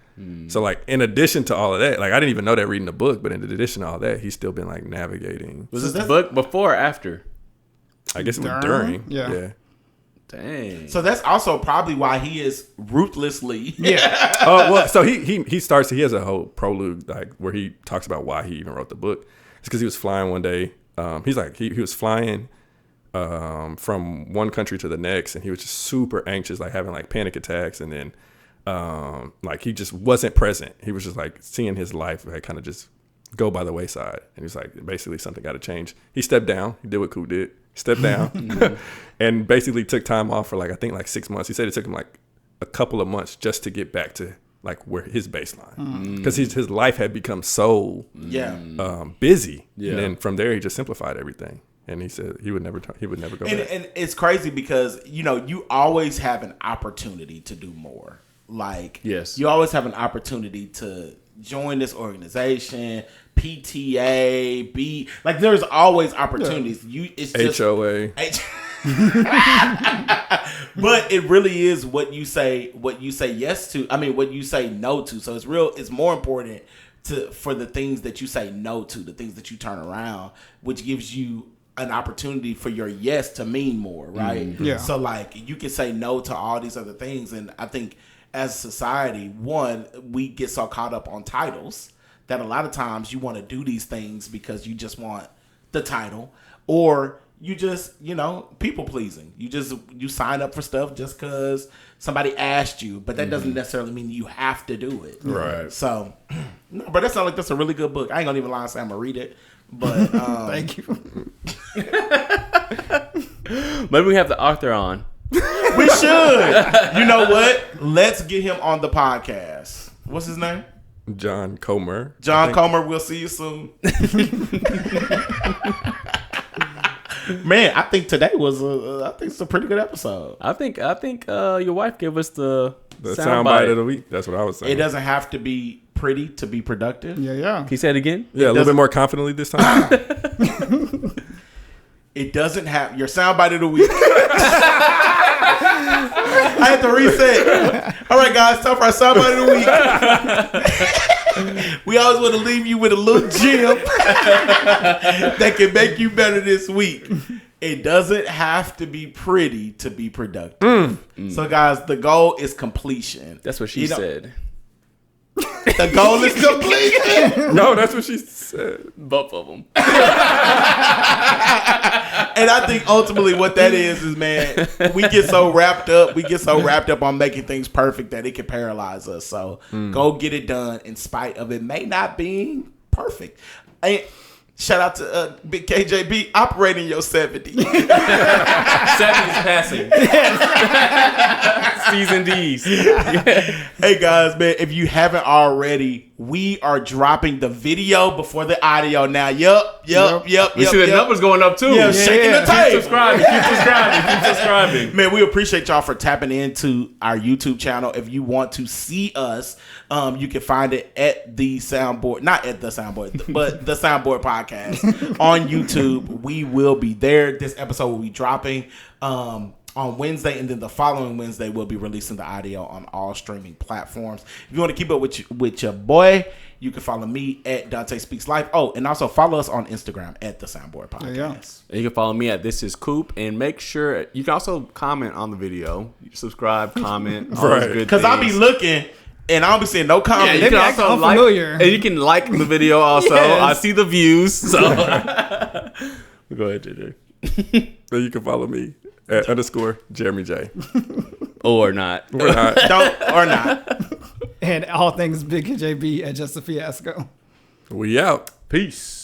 So like in addition to all of that, like I didn't even know that reading the book, but in addition to all that, he's still been like navigating. Was this the book before or after? I guess it was During? during. Yeah. Dang. So that's also probably why he is ruthlessly. Yeah. Oh well, so he starts. He has a whole prologue like where he talks about why he even wrote the book. It's because he was flying one day. He's like he was flying from one country to the next, and he was just super anxious, like having like panic attacks, and then like he just wasn't present. He was just like seeing his life like kind of just go by the wayside, and he's like basically something got to change. He stepped down. He did what Coop did. Stepped down, and basically took time off for like I think like 6 months. He said it took him like a couple of months just to get back to like where his baseline, because his life had become so Yeah. busy. Yeah. And then from there he just simplified everything. And he said he would never go back. And it's crazy because, you always have an opportunity to do more. Like, Yes. you always have an opportunity to join this organization, PTA, be like. There's always opportunities. It's just HOA. But it really is what you say yes to. I mean, what you say no to. So it's more important for the things that you say no to, the things that you turn around, which gives you an opportunity for your yes to mean more, right? Yeah. So like you can say no to all these other things, and I think as a society, one, we get so caught up on titles that a lot of times you want to do these things because you just want the title, or you just, people pleasing. You sign up for stuff just because somebody asked you, but that doesn't necessarily mean you have to do it. Right. So, no, but that sounds like that's a really good book. I ain't gonna even lie and say I'm gonna read it, but Thank you. Maybe we have the author on. we should. You know what? Let's get him on the podcast. What's his name? John Comer. John Comer. We'll see you soon. Man, I think today was it's a pretty good episode. I think your wife gave us the soundbite of the week. That's what I was saying. It doesn't have to be pretty to be productive. Yeah. Can you say it again? Yeah, a little bit more confidently this time. It doesn't have your soundbite of the week. I had to reset. All right, guys, time for our soundbite of the week. We always want to leave you with a little gem that can make you better this week. It doesn't have to be pretty to be productive. So, guys, the goal is completion. That's what she said. The goal is completion. No, that's what she said. Both of them. And I think ultimately what that is, man, we get so wrapped up on making things perfect that it can paralyze us. So go get it done in spite of it may not being perfect. And shout out to Big KJB operating your 70. 7 is passing. Season D's. Hey guys, man, if you haven't already, we are dropping the video before the audio now. Yep. We see the numbers going up too. Yeah, shaking the tape. Keep subscribing. Man, we appreciate y'all for tapping into our YouTube channel. If you want to see us, you can find it at the Soundboard, not at the Soundboard, but the Soundboard Podcast on YouTube. We will be there. This episode will be dropping on Wednesday, and then the following Wednesday we'll be releasing the audio on all streaming platforms. If you want to keep up with your boy, you can follow me at Dante Speaks Life. Oh, and also follow us on Instagram at the Soundboard Podcast. And you can follow me at This Is Coop, and make sure you can also comment on the video, subscribe, comment, all those good Because I'll be looking and I'll be seeing no comment. Yeah, you can also unfamiliar. and you can like the video also. Yes. I see the views. So go ahead, JJ. You can follow me at _Jeremy J. Or not. We're not. Don't or not. And all things Big JB at Just a Fiasco. We out. Peace.